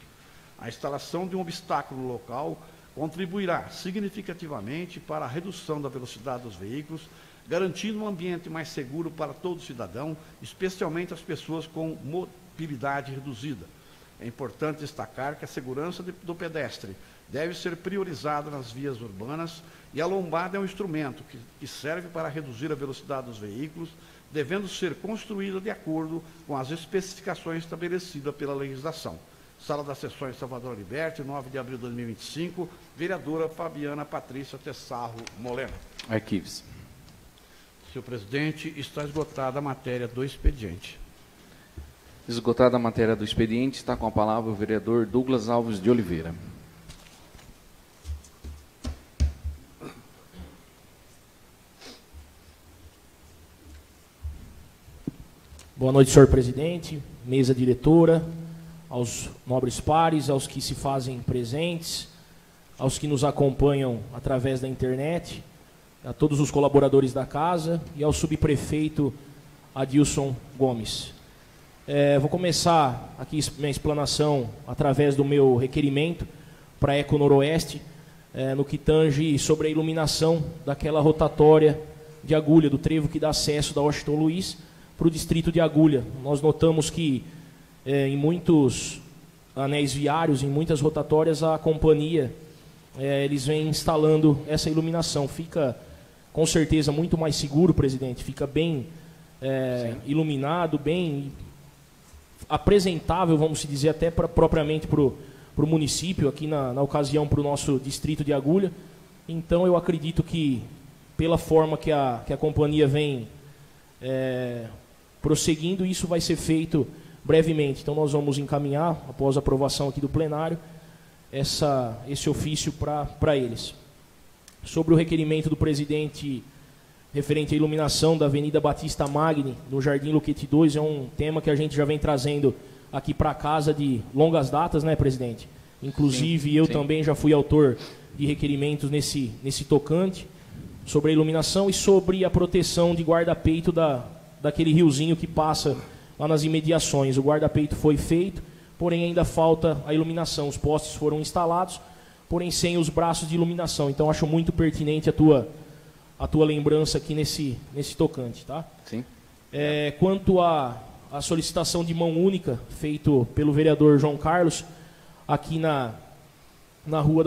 A instalação de um obstáculo no local contribuirá significativamente para a redução da velocidade dos veículos, garantindo um ambiente mais seguro para todo cidadão, especialmente as pessoas com mobilidade reduzida. É importante destacar que a segurança do pedestre deve ser priorizada nas vias urbanas e a lombada é um instrumento que serve para reduzir a velocidade dos veículos, devendo ser construída de acordo com as especificações estabelecidas pela legislação. Sala das Sessões Salvador Aliberti, 9 de abril de 2025, vereadora Fabiana Patrícia Tessarro Molena. Arquive-se. Senhor presidente, está esgotada a matéria do expediente. Esgotada a matéria do expediente, está com a palavra o vereador Douglas Alves de Oliveira. Boa noite, senhor presidente, mesa diretora, aos nobres pares, aos que se fazem presentes, aos que nos acompanham através da internet, a todos os colaboradores da casa e ao subprefeito Adilson Gomes. Vou começar aqui minha explanação através do meu requerimento para a Eco Noroeste, no que tange sobre a iluminação daquela rotatória de Agulha, do trevo que dá acesso da Washington Luiz para o distrito de Agulha. Nós notamos que em muitos anéis viários, em muitas rotatórias, a companhia, eles vêm instalando essa iluminação. Fica, com certeza, muito mais seguro, presidente, fica bem iluminado, bem apresentável, vamos dizer, até propriamente para o município, aqui na ocasião para o nosso distrito de Agulha. Então eu acredito que, pela forma que a companhia vem prosseguindo, isso vai ser feito brevemente. Então nós vamos encaminhar, após a aprovação aqui do plenário, esse ofício para eles. Sobre o requerimento do presidente referente à iluminação da Avenida Batista Magni, no Jardim Luquete 2, é um tema que a gente já vem trazendo aqui para casa de longas datas, né, presidente? Inclusive, eu também já fui autor de requerimentos nesse tocante, sobre a iluminação e sobre a proteção de guarda-peito daquele riozinho que passa lá nas imediações. O guarda-peito foi feito, porém ainda falta a iluminação. Os postes foram instalados, porém sem os braços de iluminação. Então, acho muito pertinente a tua lembrança aqui nesse tocante, tá? Sim. Quanto à solicitação de mão única, feito pelo vereador João Carlos, aqui na rua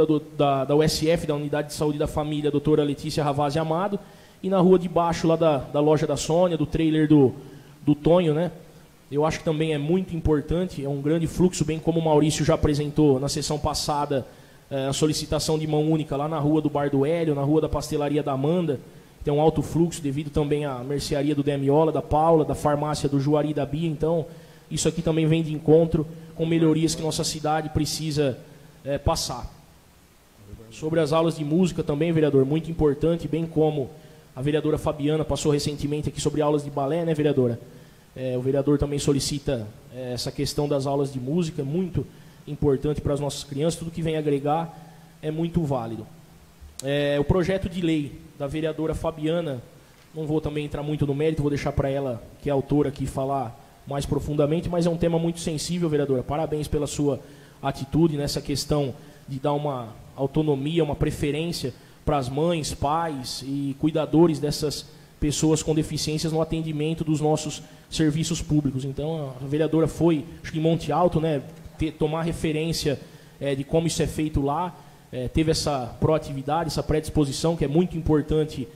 da USF, da Unidade de Saúde da Família, doutora Letícia Ravazzi Amado, e na rua de baixo, lá da loja da Sônia, do trailer do Tonho, né? Eu acho que também é muito importante, é um grande fluxo, bem como o Maurício já apresentou na sessão passada, a solicitação de mão única lá na rua do Bar do Hélio, na rua da Pastelaria da Amanda, tem um alto fluxo devido também à mercearia do Demiola, da Paula, da farmácia do Juari e da Bia. Então, isso aqui também vem de encontro com melhorias que nossa cidade precisa passar. Sobre as aulas de música também, vereador, muito importante, bem como a vereadora Fabiana passou recentemente aqui sobre aulas de balé, né, vereadora? O vereador também solicita essa questão das aulas de música, muito importante para as nossas crianças, tudo que vem agregar é muito válido. O projeto de lei da vereadora Fabiana, não vou também entrar muito no mérito, vou deixar para ela, que é autora, aqui falar mais profundamente, mas é um tema muito sensível, vereadora. Parabéns pela sua atitude nessa questão de dar uma autonomia, uma preferência para as mães, pais e cuidadores dessas pessoas com deficiências no atendimento dos nossos serviços públicos. Então, a vereadora foi, acho que em Monte Alto, né, tomar referência de como isso é feito lá, teve essa proatividade, essa predisposição, que é muito importante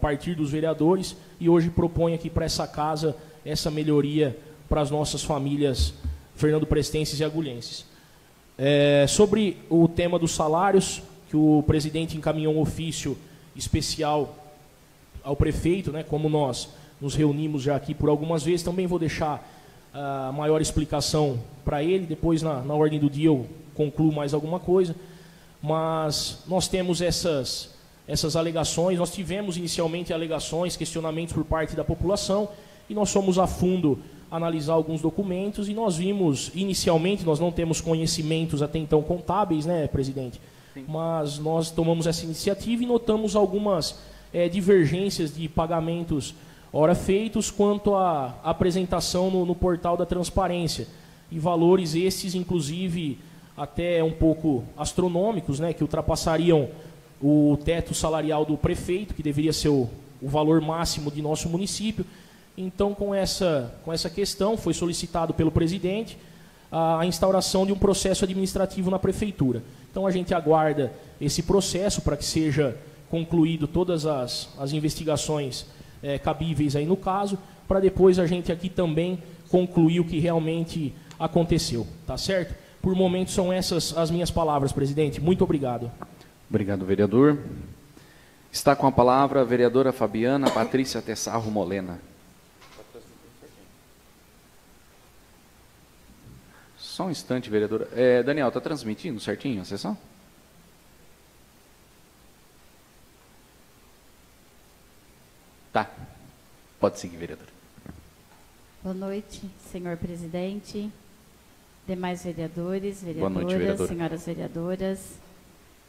partir dos vereadores, e hoje propõe aqui para essa casa essa melhoria para as nossas famílias Fernando Prestenses e agulhenses. Sobre o tema dos salários, que o presidente encaminhou um ofício especial ao prefeito, né, como nós nos reunimos já aqui por algumas vezes, também vou deixar a maior explicação para ele, depois na ordem do dia eu concluo mais alguma coisa, mas nós temos essas alegações, nós tivemos inicialmente alegações, questionamentos por parte da população, e nós fomos a fundo analisar alguns documentos, e nós vimos, inicialmente, nós não temos conhecimentos até então contábeis, né, presidente? Sim. Mas nós tomamos essa iniciativa e notamos algumas divergências de pagamentos ora feitos quanto à apresentação no portal da transparência, e valores esses, inclusive, até um pouco astronômicos, né, que ultrapassariam o teto salarial do prefeito, que deveria ser o valor máximo de nosso município. Então, com essa questão, foi solicitado pelo presidente a instauração de um processo administrativo na prefeitura. Então, a gente aguarda esse processo para que seja concluído todas as investigações cabíveis aí no caso, para depois a gente aqui também concluir o que realmente aconteceu, tá certo? Por momentos são essas as minhas palavras, presidente. Muito obrigado. Obrigado, vereador. Está com a palavra a vereadora Fabiana Patrícia Tessarro Molena. Só um instante, vereadora. Daniel, está transmitindo certinho a sessão? Tá. Pode seguir, vereadora. Boa noite, senhor presidente, demais vereadores, Boa noite, vereadoras, vereadora. senhoras vereadoras,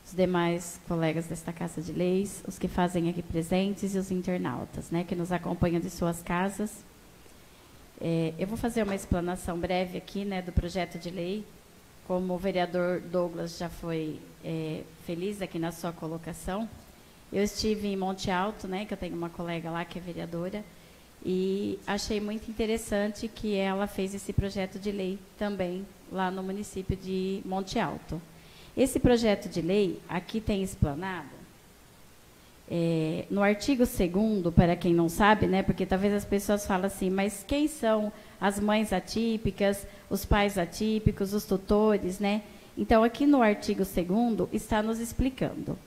os demais colegas desta Casa de Leis, os que fazem aqui presentes e os internautas, né, que nos acompanham de suas casas. Eu vou fazer uma explanação breve aqui, né, do projeto de lei. Como o vereador Douglas já foi feliz aqui na sua colocação, eu estive em Monte Alto, né, que eu tenho uma colega lá que é vereadora, e achei muito interessante que ela fez esse projeto de lei também lá no município de Monte Alto. Esse projeto de lei, aqui tem explanado, no artigo 2º, para quem não sabe, né, porque talvez as pessoas falam assim, mas quem são as mães atípicas, os pais atípicos, os tutores, né? Então, aqui no artigo 2º está nos explicando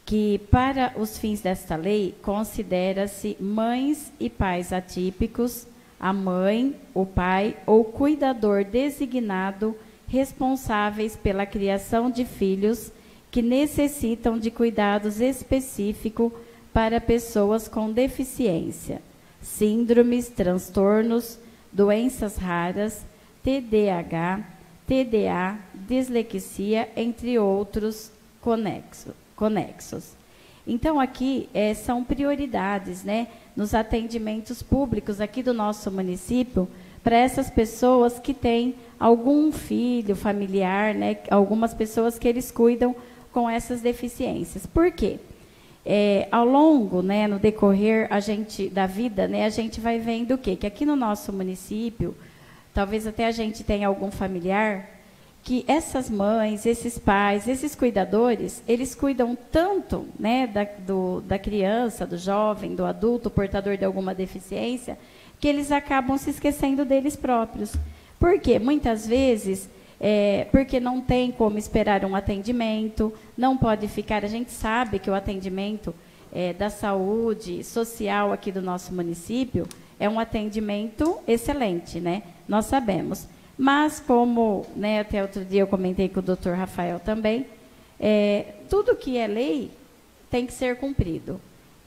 que, para os fins desta lei, considera-se mães e pais atípicos a mãe, o pai ou cuidador designado responsáveis pela criação de filhos que necessitam de cuidados específicos para pessoas com deficiência, síndromes, transtornos, doenças raras, TDAH, TDA, dislexia, entre outros conexos. Então, aqui são prioridades, né, nos atendimentos públicos aqui do nosso município, para essas pessoas que têm algum filho familiar, né, algumas pessoas que eles cuidam com essas deficiências. Por quê? Ao longo, né, no decorrer da vida, né, a gente vai vendo o quê? Que aqui no nosso município, talvez até a gente tenha algum familiar, que essas mães, esses pais, esses cuidadores, eles cuidam tanto, né, da criança, do jovem, do adulto, portador de alguma deficiência, que eles acabam se esquecendo deles próprios. Por quê? Muitas vezes, porque não tem como esperar um atendimento, não pode ficar. A gente sabe que o atendimento da saúde social aqui do nosso município é um atendimento excelente, né? Nós sabemos. Mas, como, né, até outro dia eu comentei com o doutor Rafael também, tudo que é lei tem que ser cumprido.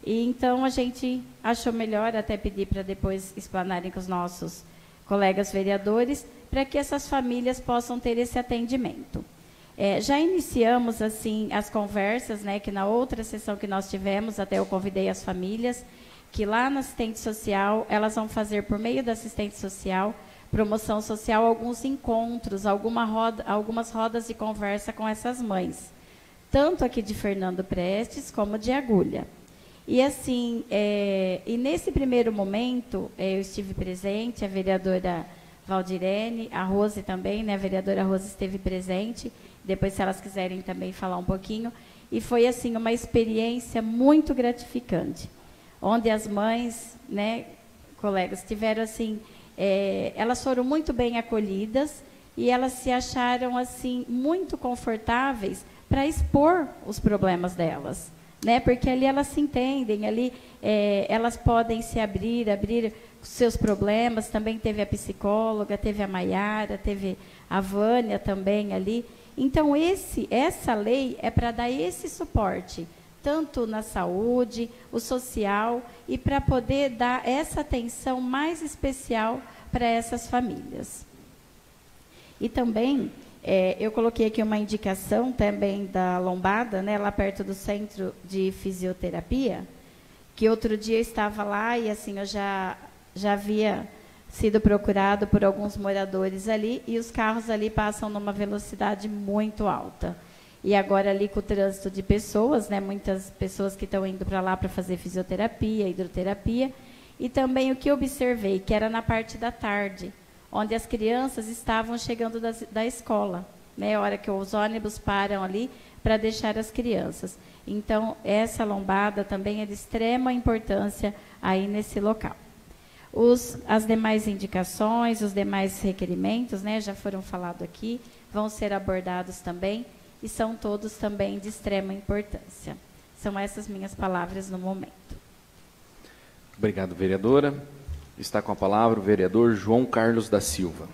E, então, a gente achou melhor até pedir para depois explanarem com os nossos colegas vereadores, para que essas famílias possam ter esse atendimento. Já iniciamos, assim, as conversas, né, que na outra sessão que nós tivemos, até eu convidei as famílias, que lá na assistente social, elas vão fazer, por meio da assistente social, promoção social, alguns encontros, algumas rodas de conversa com essas mães, tanto aqui de Fernando Prestes, como de Agulha. E assim, e nesse primeiro momento, eu estive presente, a vereadora Valdirene, a Rose também, né, a vereadora Rose esteve presente, depois se elas quiserem também falar um pouquinho, e foi assim uma experiência muito gratificante, onde as mães, né, colegas, tiveram assim, elas foram muito bem acolhidas e elas se acharam assim muito confortáveis para expor os problemas delas, né? Porque ali elas se entendem, ali elas podem se abrir seus problemas. Também teve a psicóloga, teve a Maiara, teve a Vânia também ali. Então essa lei é para dar esse suporte, tanto na saúde, o social, e para poder dar essa atenção mais especial para essas famílias. E também, eu coloquei aqui uma indicação também da Lombada, né, lá perto do Centro de Fisioterapia, que outro dia eu estava lá e assim, eu já havia sido procurado por alguns moradores ali, e os carros ali passam numa velocidade muito alta. E agora ali com o trânsito de pessoas, né, muitas pessoas que estão indo para lá para fazer fisioterapia, hidroterapia, e também o que observei, que era na parte da tarde, onde as crianças estavam chegando da escola, né, a hora que os ônibus param ali para deixar as crianças. Então, essa lombada também é de extrema importância aí nesse local. As demais indicações, os demais requerimentos, né, já foram falados aqui, vão ser abordados também, e são todos também de extrema importância. São essas minhas palavras no momento. Obrigado, vereadora. Está com a palavra o vereador João Carlos da Silva.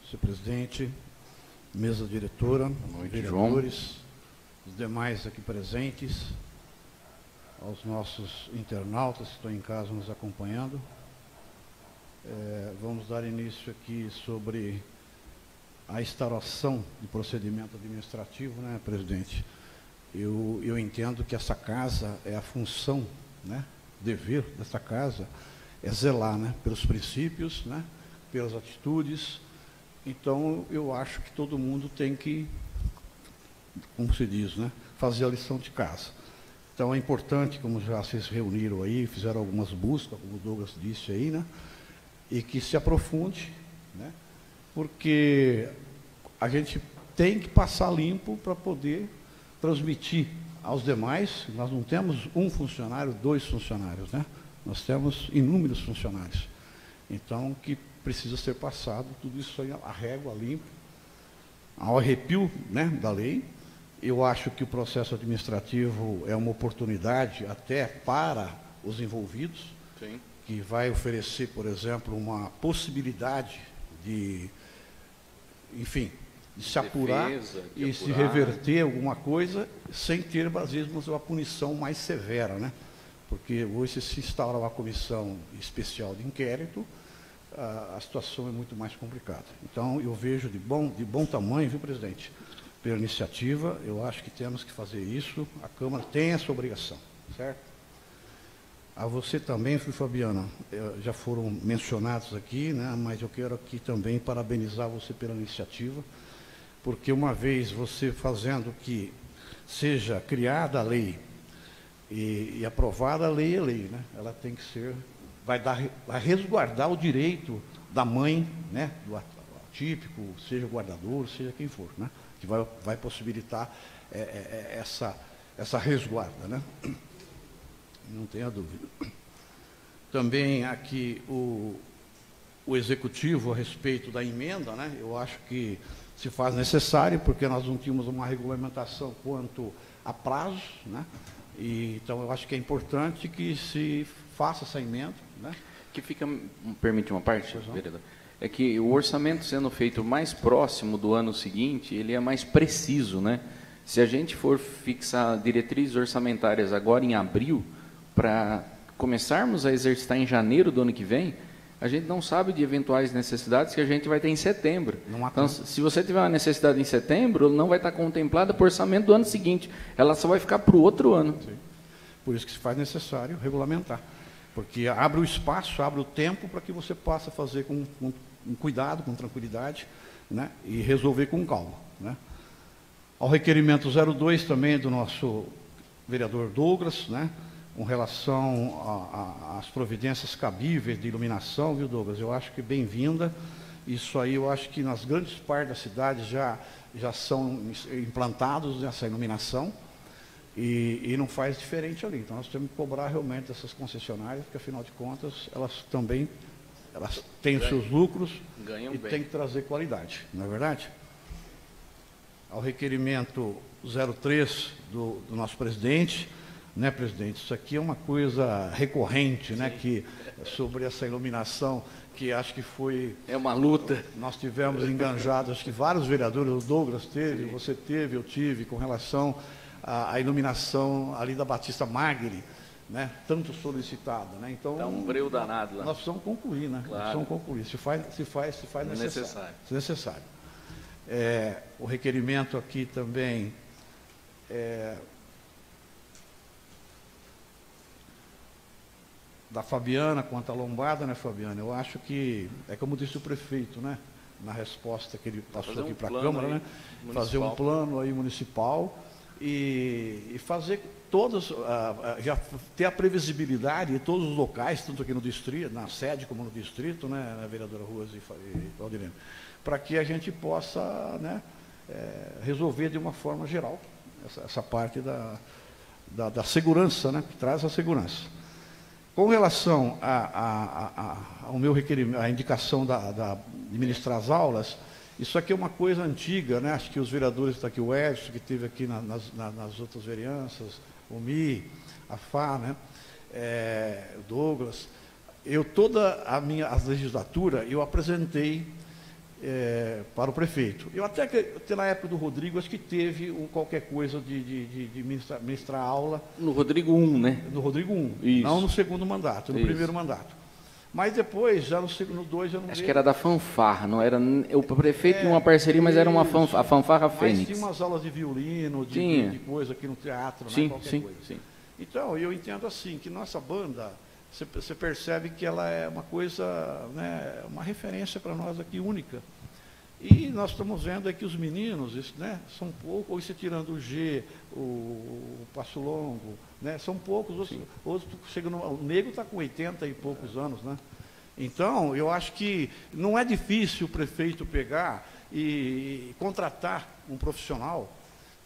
Senhor presidente, mesa diretora, vereadores, os demais aqui presentes, aos nossos internautas que estão em casa nos acompanhando. Vamos dar início aqui sobre a instauração de procedimento administrativo, né, presidente? Eu entendo que essa casa é a função, né, dever dessa casa é zelar, né, pelos princípios, né, pelas atitudes. Então, eu acho que todo mundo tem que, como se diz, né, fazer a lição de casa. Então, é importante, como já vocês reuniram aí, fizeram algumas buscas, como o Douglas disse aí, né, e que se aprofunde, né, porque a gente tem que passar limpo para poder transmitir aos demais. Nós não temos um funcionário, 2 funcionários, né? Nós temos inúmeros funcionários. Então, que precisa ser passado tudo isso aí, a régua limpa, ao arrepio, né, da lei. Eu acho que o processo administrativo é uma oportunidade até para os envolvidos. Sim. que vai oferecer, por exemplo, uma possibilidade de, enfim, de se apurar e se reverter alguma coisa sem ter, às vezes, uma punição mais severa, né? Porque hoje se instaura uma comissão especial de inquérito, a situação é muito mais complicada. Então, eu vejo de bom tamanho, viu, presidente? Pela iniciativa, eu acho que temos que fazer isso, a Câmara tem essa obrigação, certo? A você também, Fabiana, já foram mencionados aqui, né, mas eu quero aqui também parabenizar você pela iniciativa, porque uma vez você fazendo que seja criada a lei e aprovada a lei, né, ela tem que ser, vai resguardar o direito da mãe, né, do atípico, seja o guardador, seja quem for, né, que vai possibilitar essa resguarda, né? Não tenha dúvida. Também aqui o Executivo, a respeito da emenda, né, eu acho que se faz necessário, porque nós não tínhamos uma regulamentação quanto a prazos, né, e, então eu acho que é importante que se faça essa emenda, né. Que fica, permite uma parte, vereador? É que o orçamento sendo feito mais próximo do ano seguinte, ele é mais preciso, né? Se a gente for fixar diretrizes orçamentárias agora em abril, para começarmos a exercitar em janeiro do ano que vem, a gente não sabe de eventuais necessidades que a gente vai ter em setembro. Então, se você tiver uma necessidade em setembro, não vai estar contemplada para o orçamento do ano seguinte. Ela só vai ficar para o outro ano. Sim. Por isso que se faz necessário regulamentar. Porque abre o espaço, abre o tempo para que você possa fazer com cuidado, com tranquilidade, né, e resolver com calma, né. Ao requerimento 02 também do nosso vereador Douglas, né, com relação às providências cabíveis de iluminação, viu, Douglas? Eu acho que bem-vinda. Isso aí eu acho que nas grandes partes da cidade já são implantados nessa iluminação e não faz diferente ali. Então nós temos que cobrar realmente essas concessionárias, porque afinal de contas elas também têm os seus lucros e têm que trazer qualidade, não é verdade? Ao requerimento 03 do nosso presidente, né, presidente? Isso aqui é uma coisa recorrente, né, que sobre essa iluminação, que acho que foi... É uma luta. Nós tivemos enganjados, acho que vários vereadores, o Douglas teve, Sim. Você teve, eu tive, com relação à iluminação ali da Batista Magri, né, tanto solicitada, né? Então, dá um breu danado lá. Nós precisamos concluir, né? Claro. Nós precisamos concluir. Se faz necessário. Se necessário. O requerimento aqui também da Fabiana quanto à lombada, né, Fabiana? Eu acho que é como disse o prefeito, né? Na resposta que ele passou aqui para a Câmara, né? Fazer um plano aí municipal e fazer todos, já ter a previsibilidade em todos os locais, tanto aqui no distrito, na sede como no distrito, né, na vereadora Ruas e Claudirene, para que a gente possa, né, resolver de uma forma geral essa parte da segurança, né, que traz a segurança. Com relação ao meu requerimento, à indicação de ministrar as aulas, isso aqui é uma coisa antiga, né? Acho que os vereadores, está aqui o Edson, que esteve aqui nas outras vereanças, o Mi, a Fá, né? O Douglas. Toda a legislatura, eu apresentei para o prefeito. Eu até na época do Rodrigo, acho que teve qualquer coisa de ministrar aula. No Rodrigo 1, né? No Rodrigo 1, Isso. Não no segundo mandato, no primeiro mandato. Mas depois, já no 2, eu não acho que era da fanfarra, não era... O prefeito tinha uma parceria, mas era a fanfarra Fênix. Mas tinha umas aulas de violino, de coisa aqui no teatro, sim, né, qualquer coisa. Sim. Então, eu entendo assim, que nossa banda, você percebe que ela é uma coisa, né, uma referência para nós aqui única. E nós estamos vendo aqui os meninos, né, são poucos, ou você tirando o G, o Passo Longo, né, são poucos, outros chegam o Negro está com 80 e poucos anos, né? Então, eu acho que não é difícil o prefeito pegar e contratar um profissional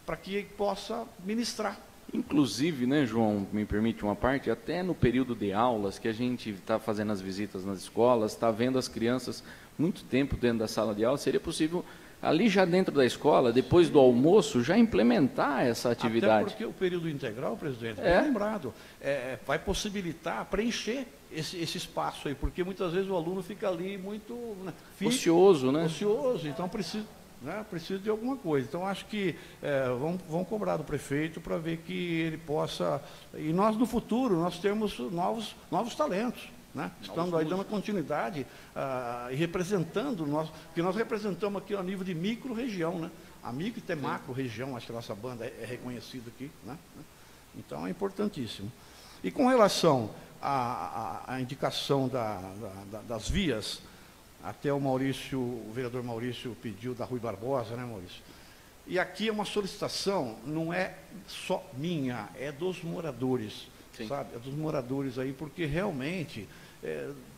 para que possa ministrar. Inclusive, né, João, me permite uma parte, até no período de aulas, que a gente está fazendo as visitas nas escolas, está vendo as crianças muito tempo dentro da sala de aula, seria possível ali já dentro da escola, depois do almoço, já implementar essa atividade. Até porque o período integral, presidente, bem lembrado, vai possibilitar preencher esse espaço aí, porque muitas vezes o aluno fica ali muito ocioso, né? Ocioso, então precisa de alguma coisa. Então, acho que vão cobrar do prefeito para ver que ele possa... E nós, no futuro, nós temos novos talentos, né? Estamos aí dando continuidade e representando, porque nós representamos aqui a nível de micro-região, né? A micro e até macro-região, acho que a nossa banda é reconhecida aqui, né? Então, é importantíssimo. E com relação à indicação das vias, até o vereador Maurício pediu da Rui Barbosa, né, Maurício? E aqui é uma solicitação, não é só minha, é dos moradores, sabe? É dos moradores aí, porque realmente,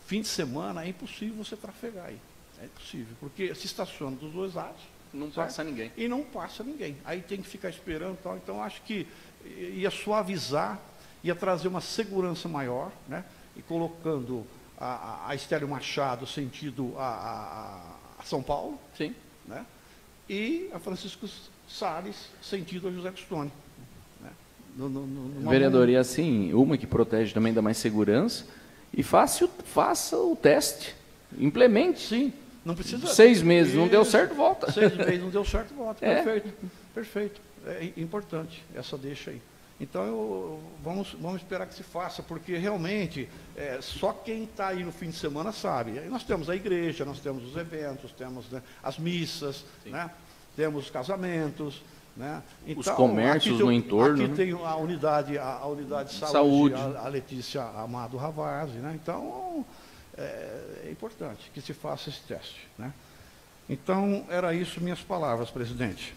fim de semana é impossível você trafegar aí. É impossível, porque se estaciona dos dois lados. Não passa ninguém. E não passa ninguém. Aí tem que ficar esperando e tal. Então, acho que ia suavizar, ia trazer uma segurança maior, né? E colocando a Estélio Machado sentido a São Paulo, sim, né? E a Francisco Salles sentido a José Custone, né? Vereador, e assim, uma que protege também dá mais segurança, e faça o teste, implemente. Sim, não precisa... 6 meses, não deu certo, volta. 6 meses, não deu certo, volta. Perfeito. É importante essa deixa aí. Então, vamos esperar que se faça, porque realmente só quem está aí no fim de semana sabe. Aí nós temos a igreja, nós temos os eventos, temos, né, as missas, né, temos os casamentos, né, então, os comércios no entorno. Aqui tem a unidade de saúde. A Letícia Amado Ravazzi, né, então é importante que se faça esse teste, né. Então, era isso minhas palavras, presidente.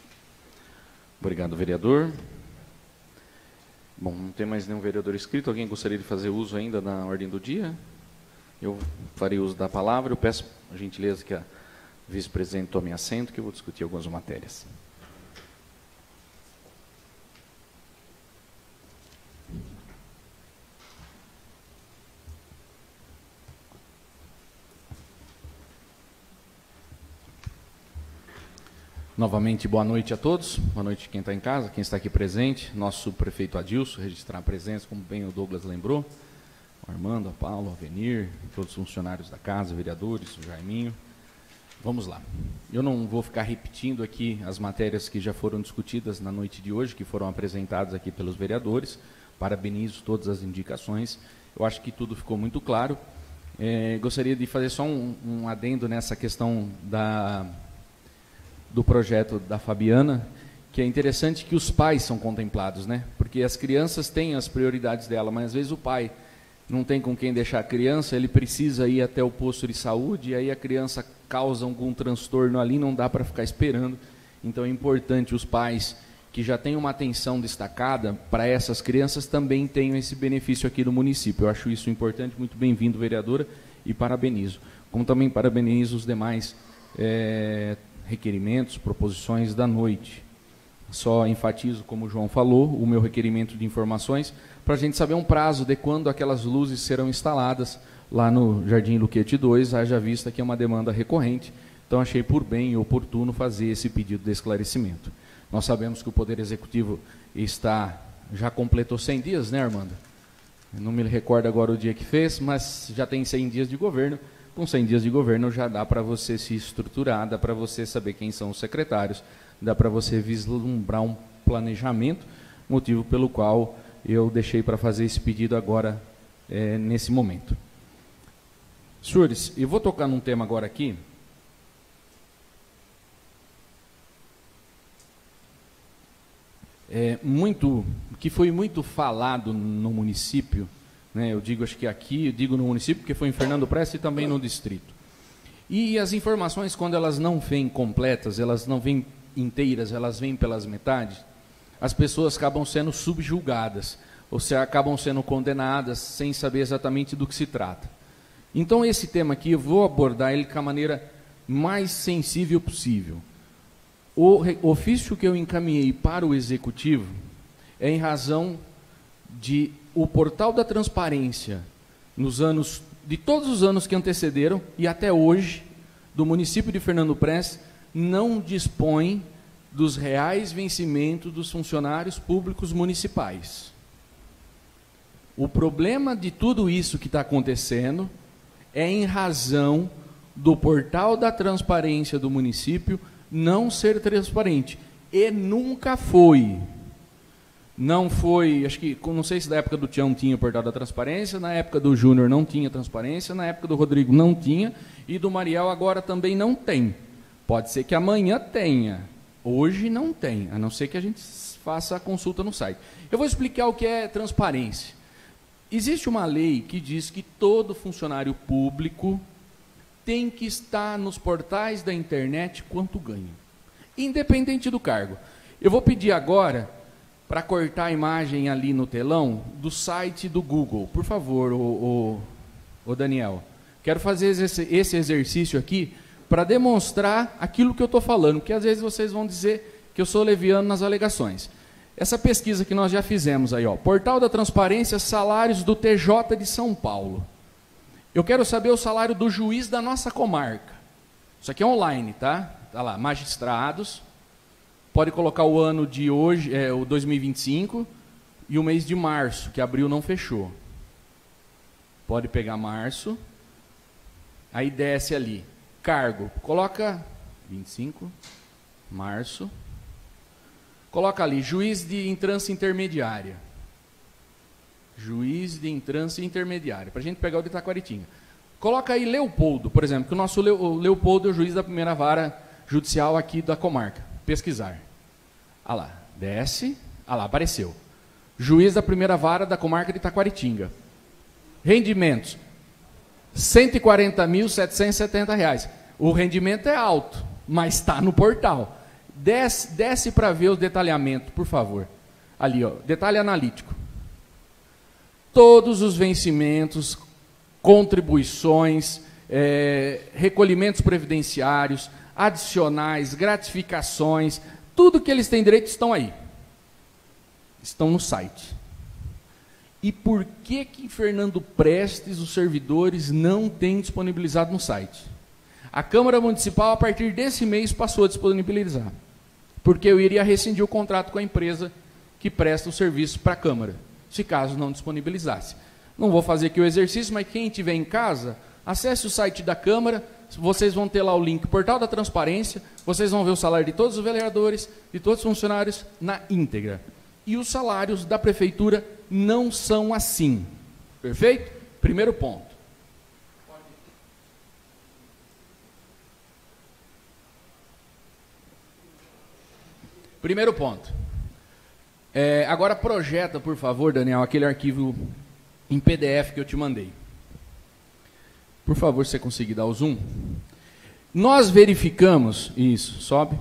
Obrigado, vereador. Bom, não tem mais nenhum vereador inscrito. Alguém gostaria de fazer uso ainda da ordem do dia? Eu farei uso da palavra. Eu peço a gentileza que a vice-presidente tome assento, que eu vou discutir algumas matérias. Novamente, boa noite a todos. Boa noite quem está em casa, quem está aqui presente. Nosso prefeito Adilson, registrar a presença, como bem o Douglas lembrou. O Armando, a Paulo, a Avenir, todos os funcionários da casa, vereadores, o Jaiminho. Vamos lá. Eu não vou ficar repetindo aqui as matérias que já foram discutidas na noite de hoje, que foram apresentadas aqui pelos vereadores. Parabenizo todas as indicações. Eu acho que tudo ficou muito claro. Gostaria de fazer só um adendo nessa questão do projeto da Fabiana, que é interessante que os pais são contemplados, né? Porque as crianças têm as prioridades dela, mas às vezes o pai não tem com quem deixar a criança, ele precisa ir até o posto de saúde, e aí a criança causa algum transtorno ali, não dá para ficar esperando. Então é importante os pais que já têm uma atenção destacada para essas crianças também tenham esse benefício aqui no município. Eu acho isso importante, muito bem-vindo, vereadora, e parabenizo. Como também parabenizo os demais requerimentos, proposições da noite. Só enfatizo, como o João falou, o meu requerimento de informações, para a gente saber um prazo de quando aquelas luzes serão instaladas lá no Jardim Luquete 2, haja vista que é uma demanda recorrente, então achei por bem e oportuno fazer esse pedido de esclarecimento. Nós sabemos que o Poder Executivo já completou 100 dias, né, Armando? Eu não me recordo agora o dia que fez, mas já tem 100 dias de governo. Com 100 dias de governo já dá para você se estruturar, dá para você saber quem são os secretários, dá para você vislumbrar um planejamento, motivo pelo qual eu deixei para fazer esse pedido agora, nesse momento. Senhores, eu vou tocar num tema agora aqui, que foi muito falado no município, né? Eu digo, acho que aqui, eu digo no município, porque foi em Fernando Presta e também no distrito. E as informações, quando elas não vêm completas, elas não vêm inteiras, elas vêm pelas metades, as pessoas acabam sendo subjulgadas, ou seja, acabam sendo condenadas sem saber exatamente do que se trata. Então, esse tema aqui, eu vou abordar ele com a maneira mais sensível possível. O ofício que eu encaminhei para o Executivo é em razão de o portal da transparência, de todos os anos que antecederam, e até hoje, do município de Fernando Presta, não dispõe dos reais vencimentos dos funcionários públicos municipais. O problema de tudo isso que está acontecendo é em razão do portal da transparência do município não ser transparente. E nunca foi. Não foi, acho que, não sei se na época do Tião tinha o portal da transparência, na época do Júnior não tinha transparência, na época do Rodrigo não tinha, e do Mariel agora também não tem. Pode ser que amanhã tenha, hoje não tem, a não ser que a gente faça a consulta no site. Eu vou explicar o que é transparência. Existe uma lei que diz que todo funcionário público tem que estar nos portais da internet quanto ganha, independente do cargo. Eu vou pedir agora para cortar a imagem ali no telão do site do Google. Por favor, o Daniel. Quero fazer esse exercício aqui para demonstrar aquilo que eu estou falando, porque às vezes vocês vão dizer que eu sou leviano nas alegações. Essa pesquisa que nós já fizemos aí, ó, Portal da Transparência, salários do TJ de São Paulo. Eu quero saber o salário do juiz da nossa comarca. Isso aqui é online, tá? Tá lá, magistrados. Pode colocar o ano de hoje, o 2025, e o mês de março, que abril não fechou. Pode pegar março, aí desce ali. Cargo, coloca 25, março. Coloca ali, juiz de entrância intermediária. Juiz de entrância intermediária, para a gente pegar o de Itaquaritinga. Coloca aí Leopoldo, por exemplo, que o nosso Leopoldo é o juiz da primeira vara judicial aqui da comarca. Pesquisar. Ah lá, desce, ah lá, apareceu. Juiz da primeira vara da comarca de Itaquaritinga. Rendimentos, R$ 140.770. O rendimento é alto, mas está no portal. Desce para ver o detalhamento, por favor. Ali, ó, detalhe analítico. Todos os vencimentos, contribuições, recolhimentos previdenciários, adicionais, gratificações, tudo que eles têm direito estão aí. Estão no site. E por que Fernando Prestes, os servidores, não têm disponibilizado no site? A Câmara Municipal, a partir desse mês, passou a disponibilizar. Porque eu iria rescindir o contrato com a empresa que presta o serviço para a Câmara, se caso não disponibilizasse. Não vou fazer aqui o exercício, mas quem estiver em casa, acesse o site da Câmara, vocês vão ter lá o link Portal da Transparência, vocês vão ver o salário de todos os vereadores, de todos os funcionários na íntegra. E os salários da Prefeitura não são assim. Perfeito? Primeiro ponto. Primeiro ponto. Agora projeta, por favor, Daniel, aquele arquivo em PDF que eu te mandei. Por favor, se você conseguir dar o zoom. Nós verificamos, isso, sobe.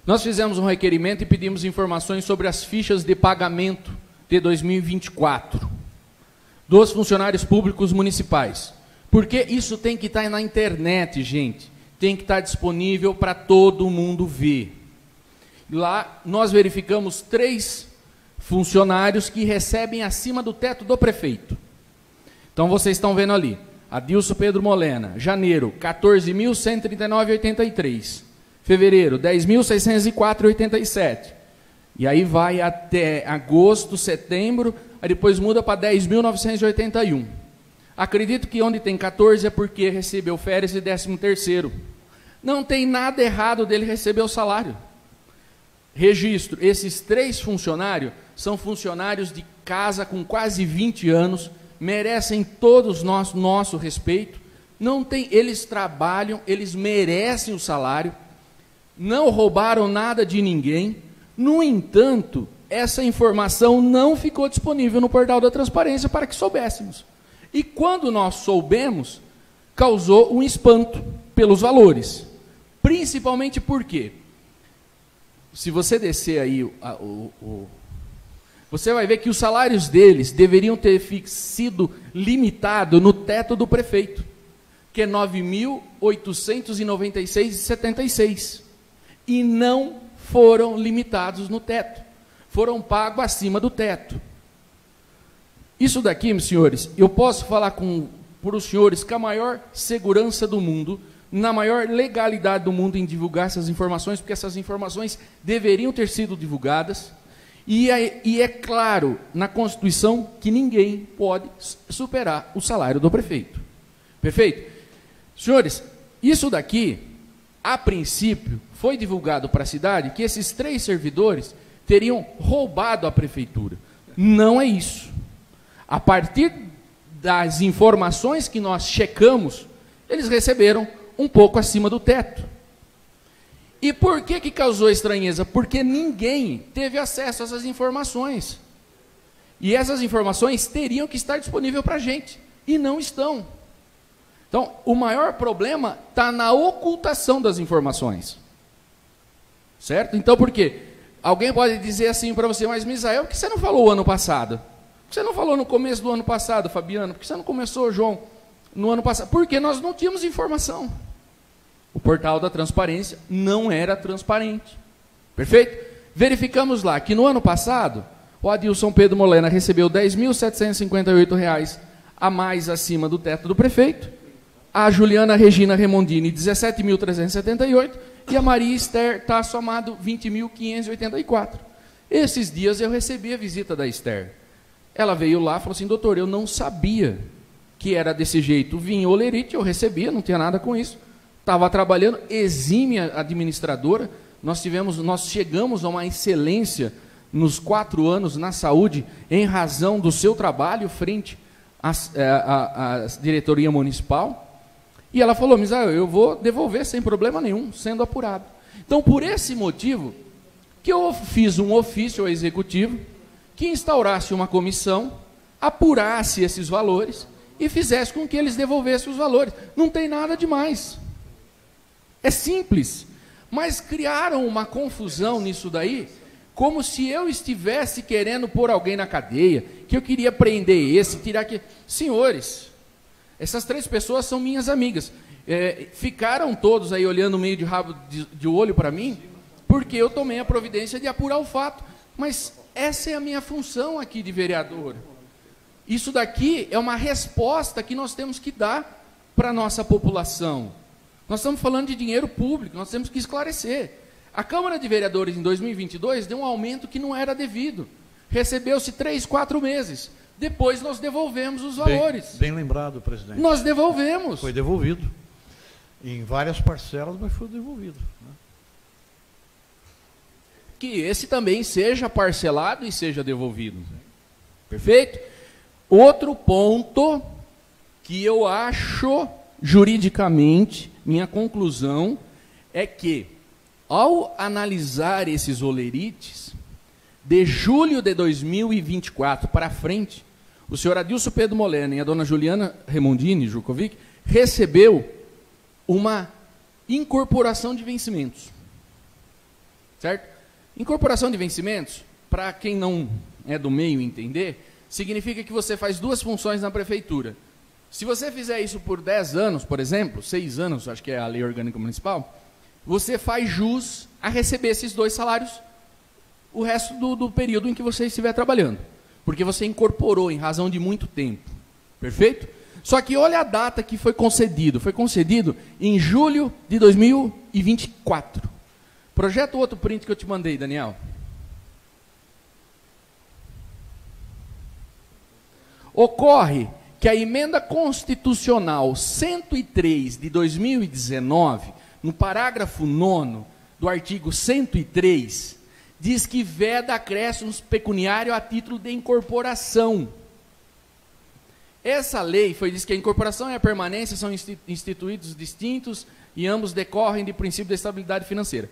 Nós fizemos um requerimento e pedimos informações sobre as fichas de pagamento de 2024 dos funcionários públicos municipais. Porque isso tem que estar na internet, gente. Tem que estar disponível para todo mundo ver. Lá nós verificamos 3 funcionários que recebem acima do teto do prefeito. Então vocês estão vendo ali. Adilson Pedro Molena, janeiro, 14.139,83. Fevereiro, 10.604,87. E aí vai até agosto, setembro, aí depois muda para 10.981. Acredito que onde tem 14 é porque recebeu férias e 13º. Não tem nada errado dele receber o salário. Registro, esses 3 funcionários são funcionários de casa com quase 20 anos, merecem todos nosso respeito, não tem, eles trabalham, eles merecem o salário, não roubaram nada de ninguém. No entanto, essa informação não ficou disponível no portal da transparência para que soubéssemos. E quando nós soubemos, causou um espanto pelos valores. Principalmente porque, se você descer aí, você vai ver que os salários deles deveriam ter sido limitados no teto do prefeito, que é R$ 9.896,76. E não foram limitados no teto. Foram pagos acima do teto. Isso daqui, meus senhores, eu posso falar para os senhores com a maior segurança do mundo, na maior legalidade do mundo em divulgar essas informações, porque essas informações deveriam ter sido divulgadas. E é claro na Constituição que ninguém pode superar o salário do prefeito. Perfeito? Senhores, isso daqui, a princípio, foi divulgado para a cidade que esses 3 servidores teriam roubado a prefeitura. Não é isso. A partir das informações que nós checamos, eles receberam um pouco acima do teto. E por que causou estranheza? Porque ninguém teve acesso a essas informações. E essas informações teriam que estar disponíveis para a gente, e não estão. Então, o maior problema está na ocultação das informações. Certo? Então, por quê? Alguém pode dizer assim para você, mas Misael, por que você não falou o ano passado? Por que você não falou no começo do ano passado, Fabiano? Por que você não começou, João, no ano passado? Porque nós não tínhamos informação. O portal da transparência não era transparente. Perfeito? Verificamos lá que no ano passado, o Adilson Pedro Molena recebeu R$ 10.758 a mais acima do teto do prefeito, a Juliana Regina Remondini, 17.378, e a Maria Esther Tasso Amado, 20.584. Esses dias eu recebi a visita da Esther. Ela veio lá e falou assim, doutor, eu não sabia que era desse jeito. Vinha olerite, eu recebia, não tinha nada com isso. Estava trabalhando, exímia administradora. Nós chegamos a uma excelência nos 4 anos na saúde, em razão do seu trabalho frente à diretoria municipal. E ela falou, Misael, eu vou devolver sem problema nenhum, sendo apurado. Então, por esse motivo, que eu fiz um ofício ao executivo, que instaurasse uma comissão, apurasse esses valores e fizesse com que eles devolvessem os valores. Não tem nada demais. É simples. Mas criaram uma confusão nisso daí, como se eu estivesse querendo pôr alguém na cadeia, que eu queria prender esse, tirar aquele. Senhores, essas 3 pessoas são minhas amigas. Ficaram todos aí olhando meio de rabo de olho para mim, porque eu tomei a providência de apurar o fato. Mas essa é a minha função aqui de vereador. Isso daqui é uma resposta que nós temos que dar para a nossa população. Nós estamos falando de dinheiro público, nós temos que esclarecer. A Câmara de Vereadores, em 2022, deu um aumento que não era devido. Recebeu-se 3, 4 meses. Depois nós devolvemos os valores. Bem lembrado, presidente. Nós devolvemos. Foi devolvido. Em várias parcelas, mas foi devolvido. Né? Que esse também seja parcelado e seja devolvido. Perfeito? Outro ponto que eu acho, juridicamente, minha conclusão é que, ao analisar esses olerites, de julho de 2024 para frente, o senhor Adilson Pedro Molena e a dona Juliana Remondini Jurkovic recebeu uma incorporação de vencimentos. Certo? Incorporação de vencimentos, para quem não é do meio entender, significa que você faz 2 funções na prefeitura. Se você fizer isso por 10 anos, por exemplo, 6 anos, acho que é a lei orgânica municipal, você faz jus a receber esses 2 salários o resto do período em que você estiver trabalhando. Porque você incorporou em razão de muito tempo. Perfeito? Só que olha a data que foi concedido. Foi concedido em julho de 2024. Projeta o outro print que eu te mandei, Daniel. Ocorre que a emenda constitucional 103 de 2019, no parágrafo 9º do artigo 103, diz que veda acréscimos pecuniários a título de incorporação. Essa lei diz que a incorporação e a permanência são instituídos distintos e ambos decorrem do princípio da estabilidade financeira.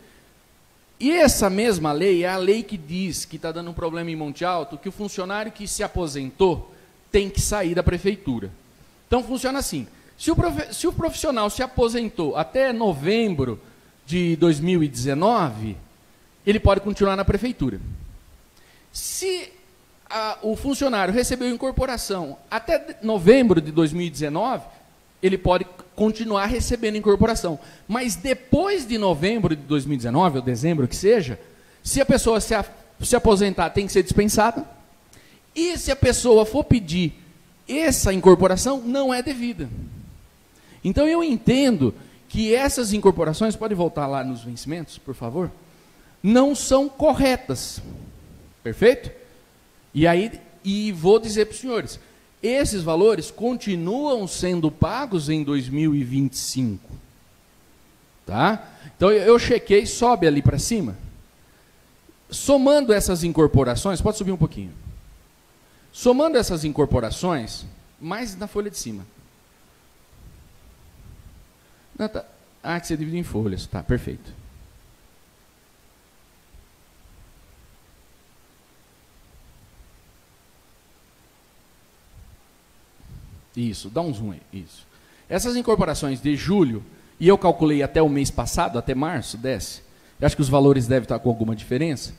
E essa mesma lei é a lei que diz que está dando um problema em Monte Alto, que o funcionário que se aposentou tem que sair da prefeitura. Então funciona assim, se o profissional se aposentou até novembro de 2019, ele pode continuar na prefeitura. Se o funcionário recebeu incorporação até novembro de 2019, ele pode continuar recebendo incorporação. Mas depois de novembro de 2019, ou dezembro que seja, se a pessoa se aposentar, tem que ser dispensada. E se a pessoa for pedir essa incorporação, não é devida. Então eu entendo que essas incorporações, pode voltar lá nos vencimentos, por favor, não são corretas. Perfeito? E vou dizer para os senhores, esses valores continuam sendo pagos em 2025. Tá? Então eu chequei, sobe ali para cima. Somando essas incorporações, pode subir um pouquinho. Somando essas incorporações, mais na folha de cima. Não, tá. Ah, que você divide em folhas. Tá, perfeito. Isso, dá um zoom aí. Isso. Essas incorporações de julho, e eu calculei até o mês passado, até março, desce. Eu acho que os valores devem estar com alguma diferença.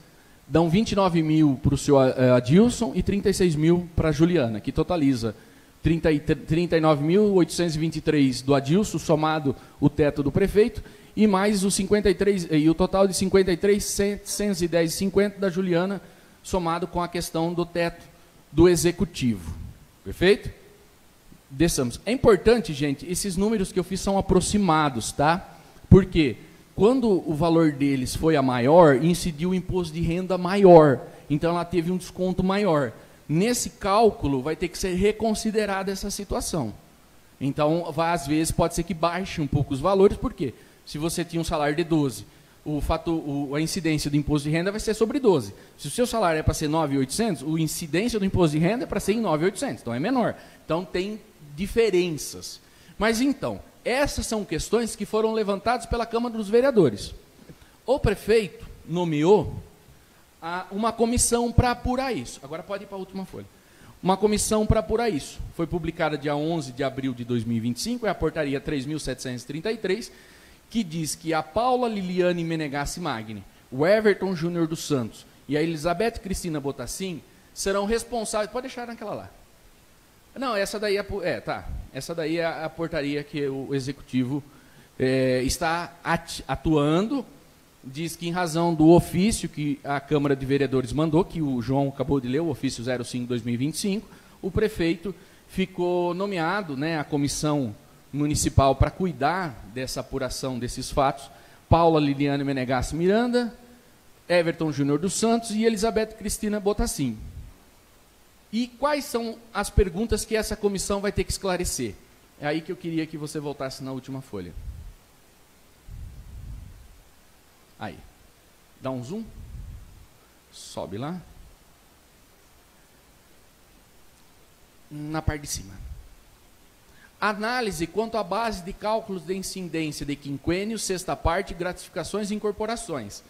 Dão 29 mil para o senhor Adilson e 36 mil para a Juliana, que totaliza 39.823 do Adilson, somado o teto do prefeito, e mais os 53, e o total de 53.710,50 da Juliana, somado com a questão do teto do executivo. Perfeito? Desçamos. É importante, gente, esses números que eu fiz são aproximados, tá? Por quê? Quando o valor deles foi a maior, incidiu o imposto de renda maior. Então, ela teve um desconto maior. Nesse cálculo, vai ter que ser reconsiderada essa situação. Então, às vezes, pode ser que baixe um pouco os valores. Por quê? Se você tinha um salário de 12, a incidência do imposto de renda vai ser sobre 12. Se o seu salário é para ser 9.800, a incidência do imposto de renda é para ser em 9.800. Então, é menor. Então, tem diferenças. Mas, então, essas são questões que foram levantadas pela Câmara dos Vereadores. O prefeito nomeou uma comissão para apurar isso. Agora pode ir para a última folha. Uma comissão para apurar isso. Foi publicada dia 11 de abril de 2025, é a portaria 3.733, que diz que a Paula Liliane Menegassi Magni, o Everton Júnior dos Santos e a Elizabeth Cristina Botassin serão responsáveis... Pode deixar naquela lá. Não, essa daí essa daí é a portaria que o Executivo está atuando. Diz que em razão do ofício que a Câmara de Vereadores mandou, que o João acabou de ler, o ofício 05/2025, o prefeito ficou nomeado, né, a comissão municipal para cuidar dessa apuração desses fatos, Paula Liliane Menegassi Miranda, Everton Júnior dos Santos e Elizabeth Cristina Botassin. E quais são as perguntas que essa comissão vai ter que esclarecer? É aí que eu queria que você voltasse na última folha. Aí. Dá um zoom. Sobe lá. Na parte de cima. Análise quanto à base de cálculos de incidência de quinquênio, sexta parte, gratificações e incorporações.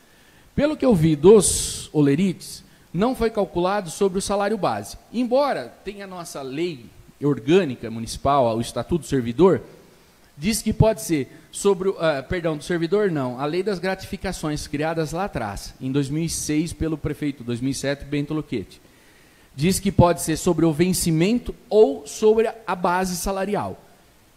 Pelo que eu vi dos olerites, não foi calculado sobre o salário base. Embora tenha a nossa lei orgânica municipal, o Estatuto do Servidor, diz que pode ser sobre, do servidor não, a lei das gratificações criadas lá atrás, em 2006 pelo prefeito, 2007, Bento Luchetti. Diz que pode ser sobre o vencimento ou sobre a base salarial.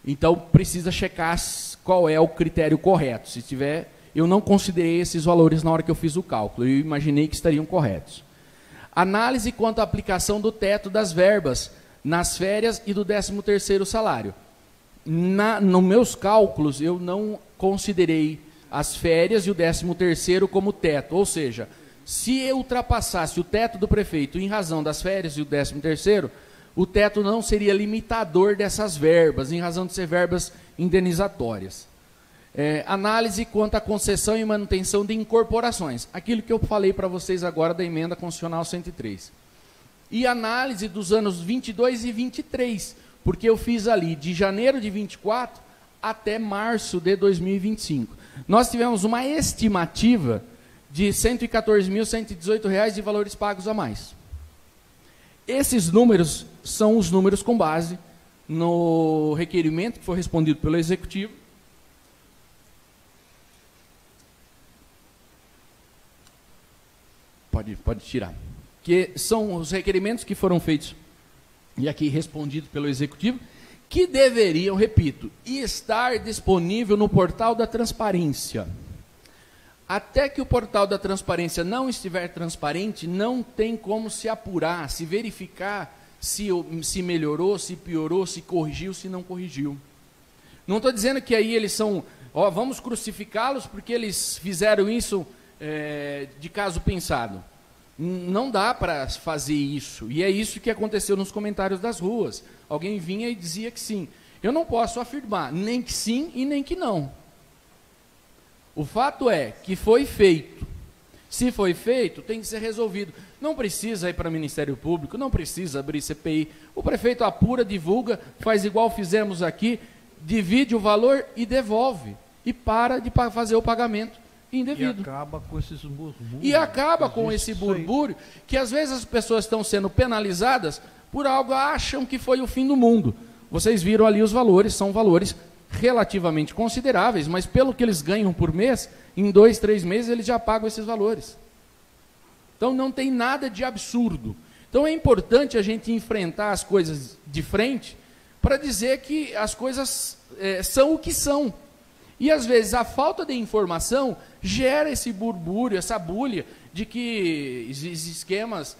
Então, precisa checar qual é o critério correto. Se tiver, eu não considerei esses valores na hora que eu fiz o cálculo, eu imaginei que estariam corretos. Análise quanto à aplicação do teto das verbas nas férias e do 13º salário. Nos meus cálculos, eu não considerei as férias e o 13º como teto. Ou seja, se eu ultrapassasse o teto do prefeito em razão das férias e o 13º, o teto não seria limitador dessas verbas, em razão de ser verbas indenizatórias. Análise quanto à concessão e manutenção de incorporações, aquilo que eu falei para vocês agora da emenda constitucional 103. E análise dos anos 22 e 23, porque eu fiz ali de janeiro de 24 até março de 2025. Nós tivemos uma estimativa de R$ 114.118 de valores pagos a mais. Esses números são os números com base no requerimento que foi respondido pelo Executivo. Pode tirar. Que são os requerimentos que foram feitos e aqui respondidos pelo Executivo, que deveriam, repito, estar disponível no portal da transparência. Até que o portal da transparência não estiver transparente, não tem como se apurar, se verificar se melhorou, se piorou, se corrigiu, se não corrigiu. Não estou dizendo que aí eles são ó, vamos crucificá-los porque eles fizeram isso de caso pensado. Não dá para fazer isso. E é isso que aconteceu nos comentários das ruas. Alguém vinha e dizia que sim. Eu não posso afirmar nem que sim e nem que não. O fato é que foi feito. Se foi feito, tem que ser resolvido. Não precisa ir para o Ministério Público, não precisa abrir CPI. O prefeito apura, divulga, faz igual fizemos aqui, divide o valor e devolve. E para de fazer o pagamento indevido. E acaba com esses burbúrios. E acaba com esse burbúrio, que às vezes as pessoas estão sendo penalizadas por algo, acham que foi o fim do mundo. Vocês viram ali os valores, são valores relativamente consideráveis, mas pelo que eles ganham por mês, em 2, 3 meses eles já pagam esses valores. Então não tem nada de absurdo. Então é importante a gente enfrentar as coisas de frente para dizer que as coisas são o que são. E às vezes a falta de informação gera esse burbúrio, essa bulha de que existem esquemas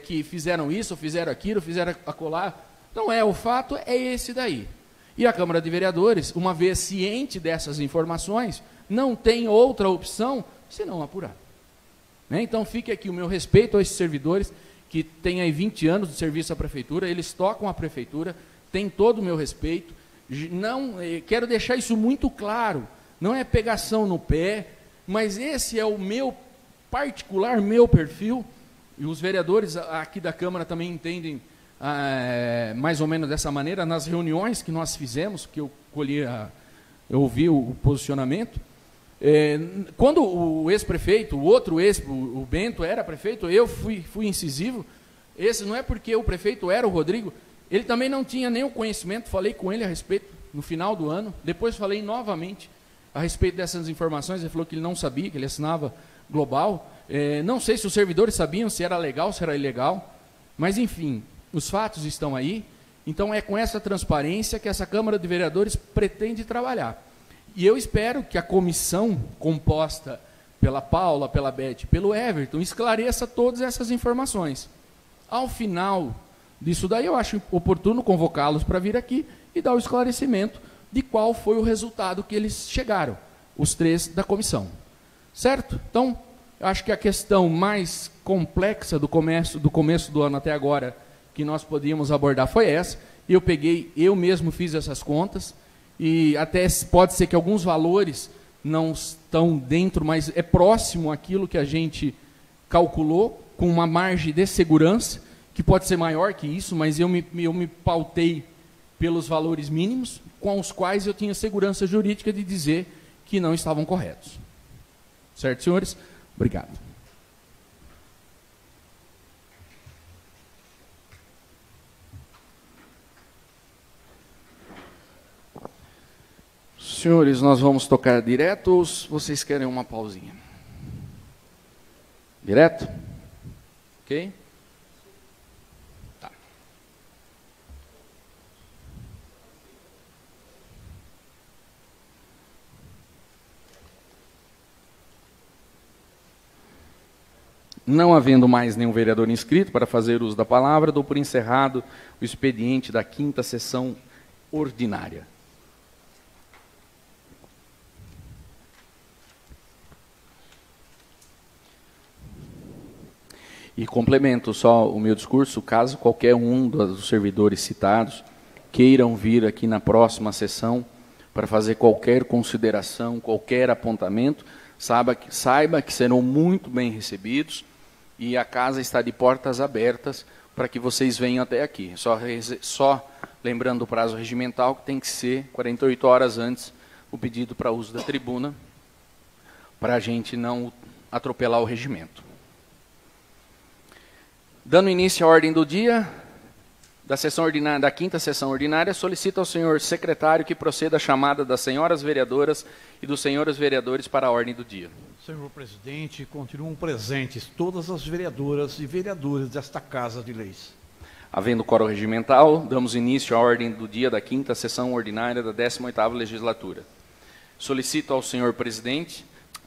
que fizeram isso, fizeram aquilo, fizeram acolá. Não é, o fato é esse daí. E a Câmara de Vereadores, uma vez ciente dessas informações, não tem outra opção senão apurar. Né? Então fique aqui o meu respeito a esses servidores que têm aí 20 anos de serviço à Prefeitura, eles tocam a Prefeitura, têm todo o meu respeito. Não, quero deixar isso muito claro, não é pegação no pé, mas esse é o meu particular, meu perfil, e os vereadores aqui da Câmara também entendem mais ou menos dessa maneira, nas reuniões que nós fizemos, que eu eu ouvi o posicionamento, quando o ex-prefeito, o Bento era prefeito, eu fui incisivo, esse não é porque o prefeito era o Rodrigo, ele também não tinha nem o conhecimento, falei com ele a respeito no final do ano, depois falei novamente a respeito dessas informações, ele falou que ele não sabia, que ele assinava global, não sei se os servidores sabiam se era legal, se era ilegal, mas enfim, os fatos estão aí, então é com essa transparência que essa Câmara de Vereadores pretende trabalhar. E eu espero que a comissão composta pela Paula, pela Beth, pelo Everton, esclareça todas essas informações. Ao final disso daí, eu acho oportuno convocá-los para vir aqui e dar o esclarecimento de qual foi o resultado que eles chegaram, os 3 da comissão. Certo? Então, eu acho que a questão mais complexa do começo do ano até agora que nós podíamos abordar foi essa. Eu mesmo fiz essas contas, e até pode ser que alguns valores não estão dentro, mas é próximo àquilo que a gente calculou, com uma margem de segurança, que pode ser maior que isso, mas eu me pautei pelos valores mínimos, com os quais eu tinha segurança jurídica de dizer que não estavam corretos. Certo, senhores? Obrigado. Senhores, nós vamos tocar direto ou vocês querem uma pausinha? Direto? Ok? Tá. Não havendo mais nenhum vereador inscrito para fazer uso da palavra, dou por encerrado o expediente da 5ª sessão ordinária. E complemento só o meu discurso, caso qualquer um dos servidores citados queiram vir aqui na próxima sessão para fazer qualquer consideração, qualquer apontamento, saiba que serão muito bem recebidos e a casa está de portas abertas para que vocês venham até aqui. Só lembrando o prazo regimental, que tem que ser 48 horas antes o pedido para uso da tribuna, para a gente não atropelar o regimento. Dando início à ordem do dia da sessão ordinária, da 5ª sessão ordinária, solicito ao senhor secretário que proceda à chamada das senhoras vereadoras e dos senhores vereadores para a ordem do dia. Senhor presidente, continuam presentes todas as vereadoras e vereadores desta Casa de Leis. Havendo quórum regimental, damos início à ordem do dia da 5ª sessão ordinária da 18ª legislatura. Solicito ao senhor presidente,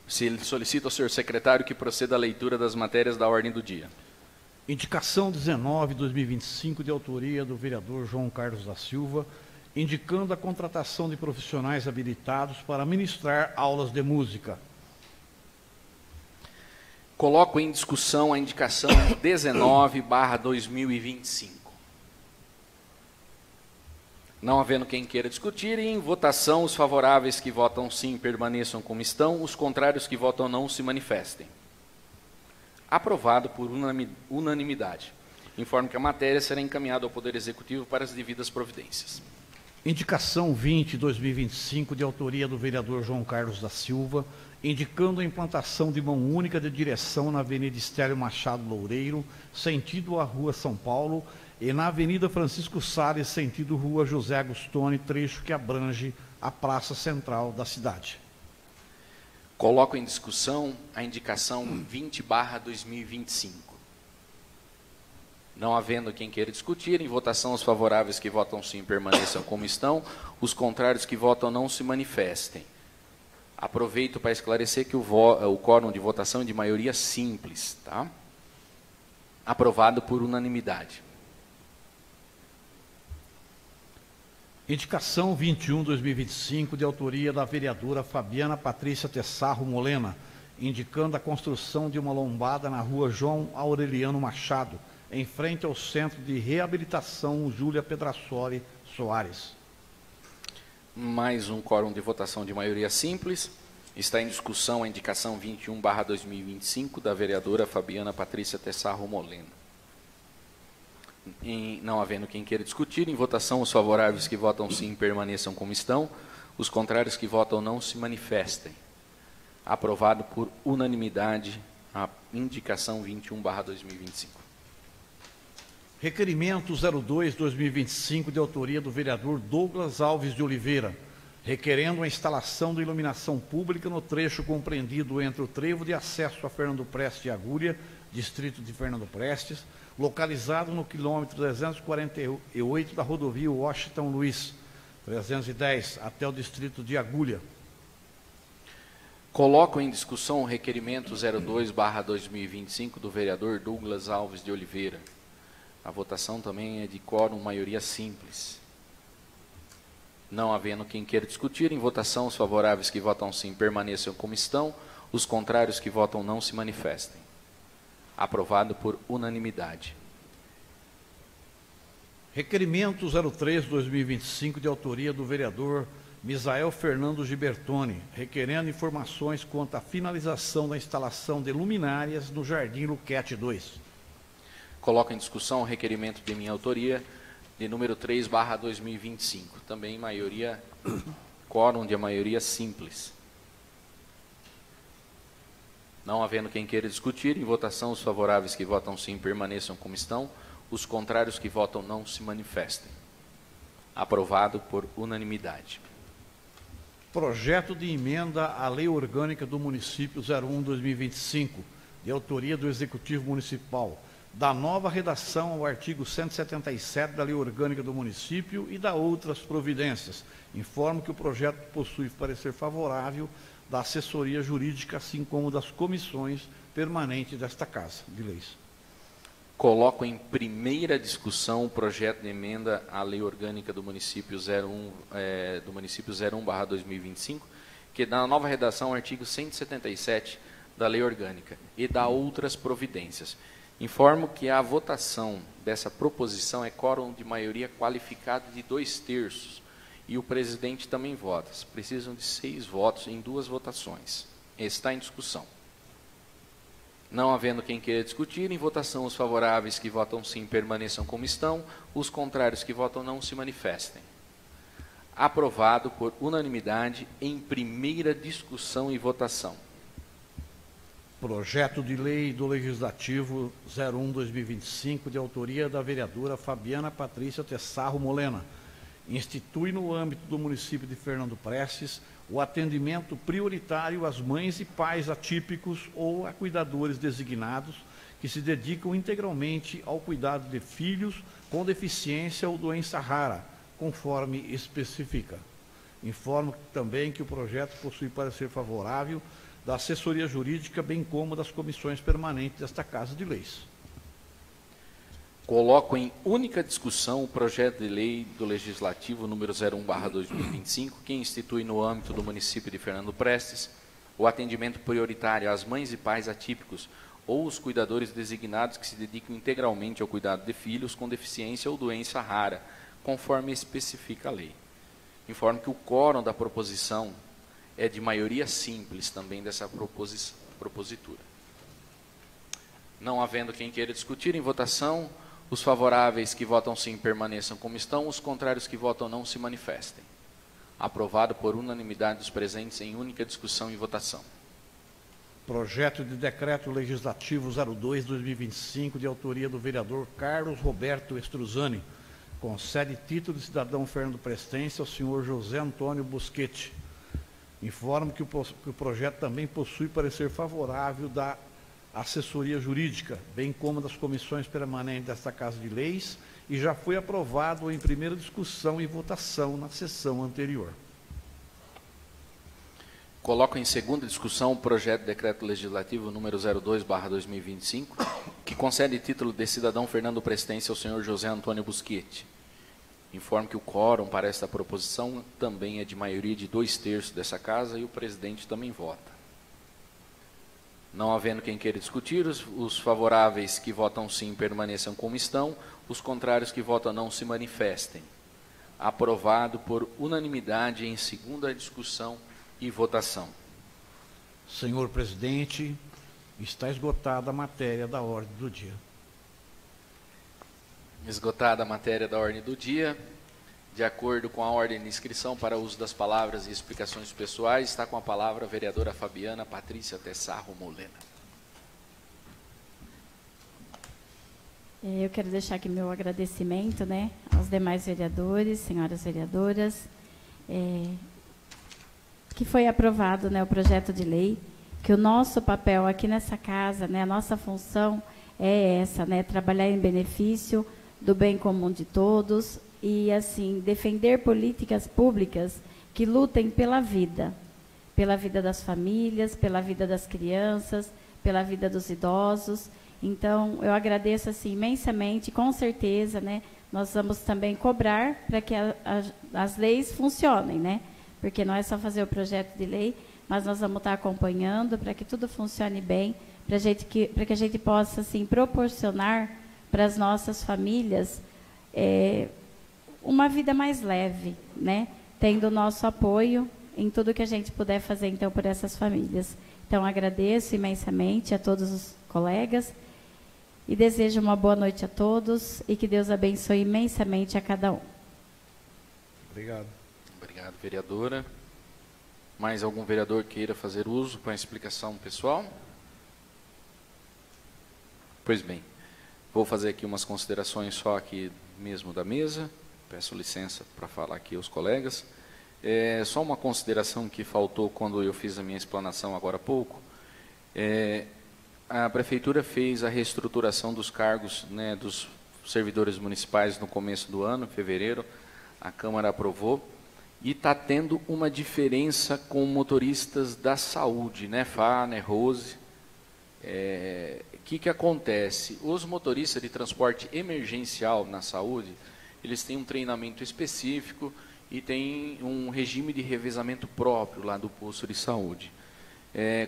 solicito ao senhor secretário que proceda à leitura das matérias da ordem do dia. Indicação 19/2025, de autoria do vereador João Carlos da Silva, indicando a contratação de profissionais habilitados para ministrar aulas de música. Coloco em discussão a indicação 19/2025. Não havendo quem queira discutir, em votação, os favoráveis que votam sim permaneçam como estão, os contrários que votam não se manifestem. Aprovado por unanimidade. Informo que a matéria será encaminhada ao Poder Executivo para as devidas providências. Indicação 20/2025, de autoria do vereador João Carlos da Silva, indicando a implantação de mão única de direção na Avenida Estélio Machado Loureiro, sentido a Rua São Paulo, e na Avenida Francisco Salles, sentido Rua José Agostoni, trecho que abrange a Praça Central da cidade. Coloco em discussão a indicação 20/2025. Não havendo quem queira discutir, em votação os favoráveis que votam sim permaneçam como estão, os contrários que votam não se manifestem. Aproveito para esclarecer que o quórum de votação é de maioria simples, tá? Aprovado por unanimidade. Indicação 21/2025, de autoria da vereadora Fabiana Patrícia Tessarro Molena, indicando a construção de uma lombada na Rua João Aureliano Machado, em frente ao Centro de Reabilitação Júlia Pedrassoli Soares. Mais um quórum de votação de maioria simples. Está em discussão a indicação 21/2025 da vereadora Fabiana Patrícia Tessarro Molena. Não havendo quem queira discutir, em votação os favoráveis que votam sim permaneçam como estão, os contrários que votam não se manifestem. Aprovado por unanimidade a indicação 21/2025. Requerimento 02/2025, de autoria do vereador Douglas Alves de Oliveira, requerendo a instalação de iluminação pública no trecho compreendido entre o trevo de acesso a Fernando Prestes e Agulha, distrito de Fernando Prestes, localizado no quilômetro 348 da rodovia Washington Luiz, 310, até o distrito de Agulha. Coloco em discussão o requerimento 02/2025 do vereador Douglas Alves de Oliveira. A votação também é de quórum maioria simples. Não havendo quem queira discutir, em votação os favoráveis que votam sim permaneçam como estão, os contrários que votam não se manifestem. Aprovado por unanimidade. Requerimento 03/2025, de autoria do vereador Misael Fernando Gibertoni, requerendo informações quanto à finalização da instalação de luminárias no Jardim Luquete 2. Coloco em discussão o requerimento de minha autoria, de número 3/2025. Também maioria, quórum de maioria simples. Não havendo quem queira discutir, em votação os favoráveis que votam sim permaneçam como estão, os contrários que votam não se manifestem. Aprovado por unanimidade. Projeto de emenda à Lei Orgânica do Município 01/2025, de autoria do Executivo Municipal, da nova redação ao artigo 177 da Lei Orgânica do Município e da outras providências. Informo que o projeto possui parecer favorável da assessoria jurídica, assim como das comissões permanentes desta Casa de Leis. Coloco em primeira discussão o projeto de emenda à Lei Orgânica do Município 01/2025, que dá a nova redação ao artigo 177 da Lei Orgânica e dá outras providências. Informo que a votação dessa proposição é quórum de maioria qualificada de 2/3 e o presidente também vota. Precisam de 6 votos em 2 votações. Está em discussão. Não havendo quem queira discutir, em votação os favoráveis que votam sim permaneçam como estão, os contrários que votam não se manifestem. Aprovado por unanimidade em primeira discussão e votação. Projeto de Lei do Legislativo 01/2025, de autoria da vereadora Fabiana Patrícia Tessarro Molena, institui no âmbito do município de Fernando Prestes o atendimento prioritário às mães e pais atípicos ou a cuidadores designados que se dedicam integralmente ao cuidado de filhos com deficiência ou doença rara, conforme especifica. Informo também que o projeto possui parecer favorável da assessoria jurídica, bem como das comissões permanentes desta Casa de Leis. Coloco em única discussão o projeto de lei do Legislativo número 01/2025, que institui no âmbito do município de Fernando Prestes o atendimento prioritário às mães e pais atípicos ou os cuidadores designados que se dedicam integralmente ao cuidado de filhos com deficiência ou doença rara, conforme especifica a lei. Informo que o quórum da proposição é de maioria simples também dessa propositura. Não havendo quem queira discutir, em votação, os favoráveis que votam sim permaneçam como estão, os contrários que votam não se manifestem. Aprovado por unanimidade dos presentes em única discussão e votação. Projeto de Decreto Legislativo 02/2025, de autoria do vereador Carlos Roberto Estruzani, concede título de cidadão Fernando Prestense ao senhor José Antônio Busquete. Informo que o projeto também possui parecer favorável da assessoria jurídica, bem como das comissões permanentes desta Casa de Leis, e já foi aprovado em primeira discussão e votação na sessão anterior. Coloco em segunda discussão o projeto de decreto legislativo número 02/2025, que concede título de cidadão Fernando Prestense ao senhor José Antônio Busquete. Informo que o quórum para esta proposição também é de maioria de 2/3 dessa casa e o presidente também vota. Não havendo quem queira discutir, os favoráveis que votam sim permaneçam como estão, os contrários que votam não se manifestem. Aprovado por unanimidade em segunda discussão e votação. Senhor presidente, está esgotada a matéria da ordem do dia. Esgotada a matéria da ordem do dia, de acordo com a ordem de inscrição para uso das palavras e explicações pessoais, está com a palavra a vereadora Fabiana Patrícia Tessarro Molena. Eu quero deixar aqui meu agradecimento, né, aos demais vereadores, senhoras vereadoras, que foi aprovado, né, o projeto de lei, que o nosso papel aqui nessa casa, né, a nossa função é essa, né, trabalhar em benefício do bem comum de todos e, assim, defender políticas públicas que lutem pela vida das famílias, pela vida das crianças, pela vida dos idosos. Então, eu agradeço, assim, imensamente, com certeza, né, nós vamos também cobrar para que as leis funcionem, né, porque não é só fazer o projeto de lei, mas nós vamos estar acompanhando para que tudo funcione bem, para que a gente possa, assim, proporcionar para as nossas famílias uma vida mais leve, né? Tendo o nosso apoio em tudo que a gente puder fazer, então, por essas famílias. Então, agradeço imensamente a todos os colegas e desejo uma boa noite a todos e que Deus abençoe imensamente a cada um. Obrigado. Obrigado, vereadora. Mais algum vereador queira fazer uso para a explicação pessoal? Pois bem, vou fazer aqui umas considerações só aqui mesmo da mesa. Peço licença para falar aqui aos colegas. Só uma consideração que faltou quando eu fiz a minha explanação agora há pouco. A Prefeitura fez a reestruturação dos cargos, né, dos servidores municipais no começo do ano, em fevereiro. A Câmara aprovou. E está tendo uma diferença com motoristas da saúde, né, Fá, né, Rose? Que acontece? Os motoristas de transporte emergencial na saúde, eles têm um treinamento específico e têm um regime de revezamento próprio lá do posto de saúde.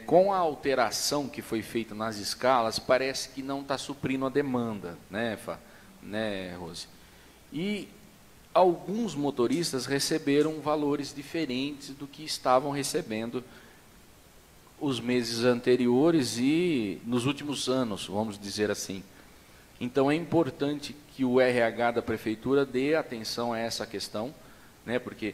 Com a alteração que foi feita nas escalas, parece que não está suprindo a demanda, né, Fá, né, Rose? E alguns motoristas receberam valores diferentes do que estavam recebendo os meses anteriores e nos últimos anos, vamos dizer assim. Então, é importante que o RH da Prefeitura dê atenção a essa questão, né, porque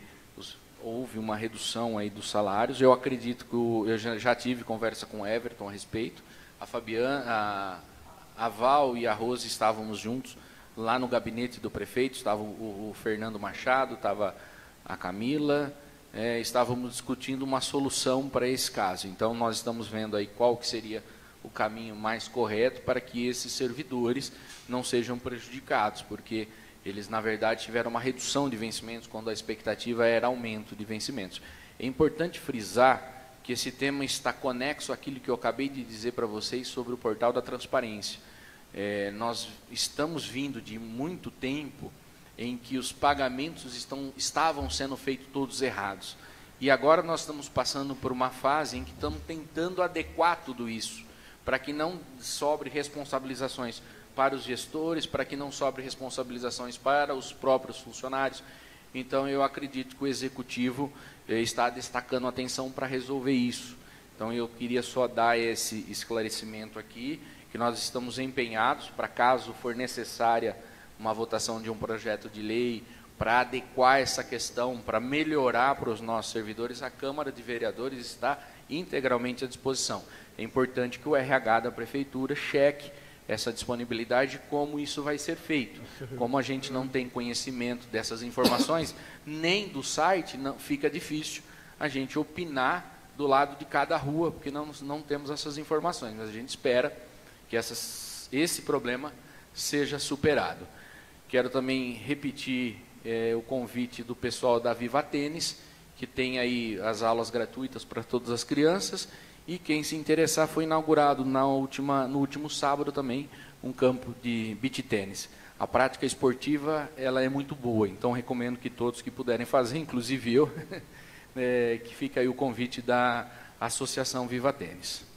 houve uma redução aí dos salários. Eu acredito que eu já tive conversa com o Everton a respeito. A Fabiana, a Val e a Rose estávamos juntos lá no gabinete do prefeito, estava o Fernando Machado, estava a Camila, estávamos discutindo uma solução para esse caso. Então, nós estamos vendo aí qual que seria o caminho mais correto para que esses servidores não sejam prejudicados, porque eles, na verdade, tiveram uma redução de vencimentos quando a expectativa era aumento de vencimentos. É importante frisar que esse tema está conexo àquilo que eu acabei de dizer para vocês sobre o portal da transparência. nós estamos vindo de muito tempo em que os pagamentos estavam sendo feitos todos errados. E agora nós estamos passando por uma fase em que estamos tentando adequar tudo isso, para que não sobre responsabilizações para os gestores, para que não sobre responsabilizações para os próprios funcionários. Então, eu acredito que o Executivo está destacando atenção para resolver isso. Então, eu queria só dar esse esclarecimento aqui, que nós estamos empenhados para, caso for necessária uma votação de um projeto de lei, para adequar essa questão, para melhorar para os nossos servidores, a Câmara de Vereadores está integralmente à disposição. É importante que o RH da Prefeitura cheque essa disponibilidade, como isso vai ser feito. Como a gente não tem conhecimento dessas informações, nem do site, fica difícil a gente opinar do lado de cada rua, porque não temos essas informações, mas a gente espera que esse problema seja superado. Quero também repetir o convite do pessoal da Viva Tênis, que tem aí as aulas gratuitas para todas as crianças, e quem se interessar, foi inaugurado no último sábado também um campo de beach tênis. A prática esportiva ela é muito boa, então recomendo que todos que puderem fazer, inclusive eu, que fica aí o convite da Associação Viva Tênis.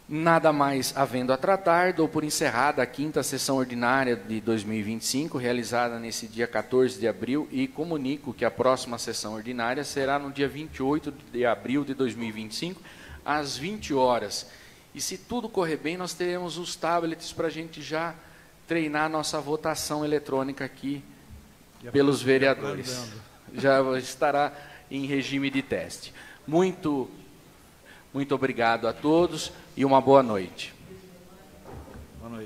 Nada mais havendo a tratar, dou por encerrada a 5ª sessão ordinária de 2025, realizada nesse dia 14 de abril, e comunico que a próxima sessão ordinária será no dia 28 de abril de 2025, às 20 horas. E se tudo correr bem, nós teremos os tablets para a gente já treinar nossa votação eletrônica aqui pelos vereadores. Já estará em regime de teste. Muito obrigado a todos e uma boa noite.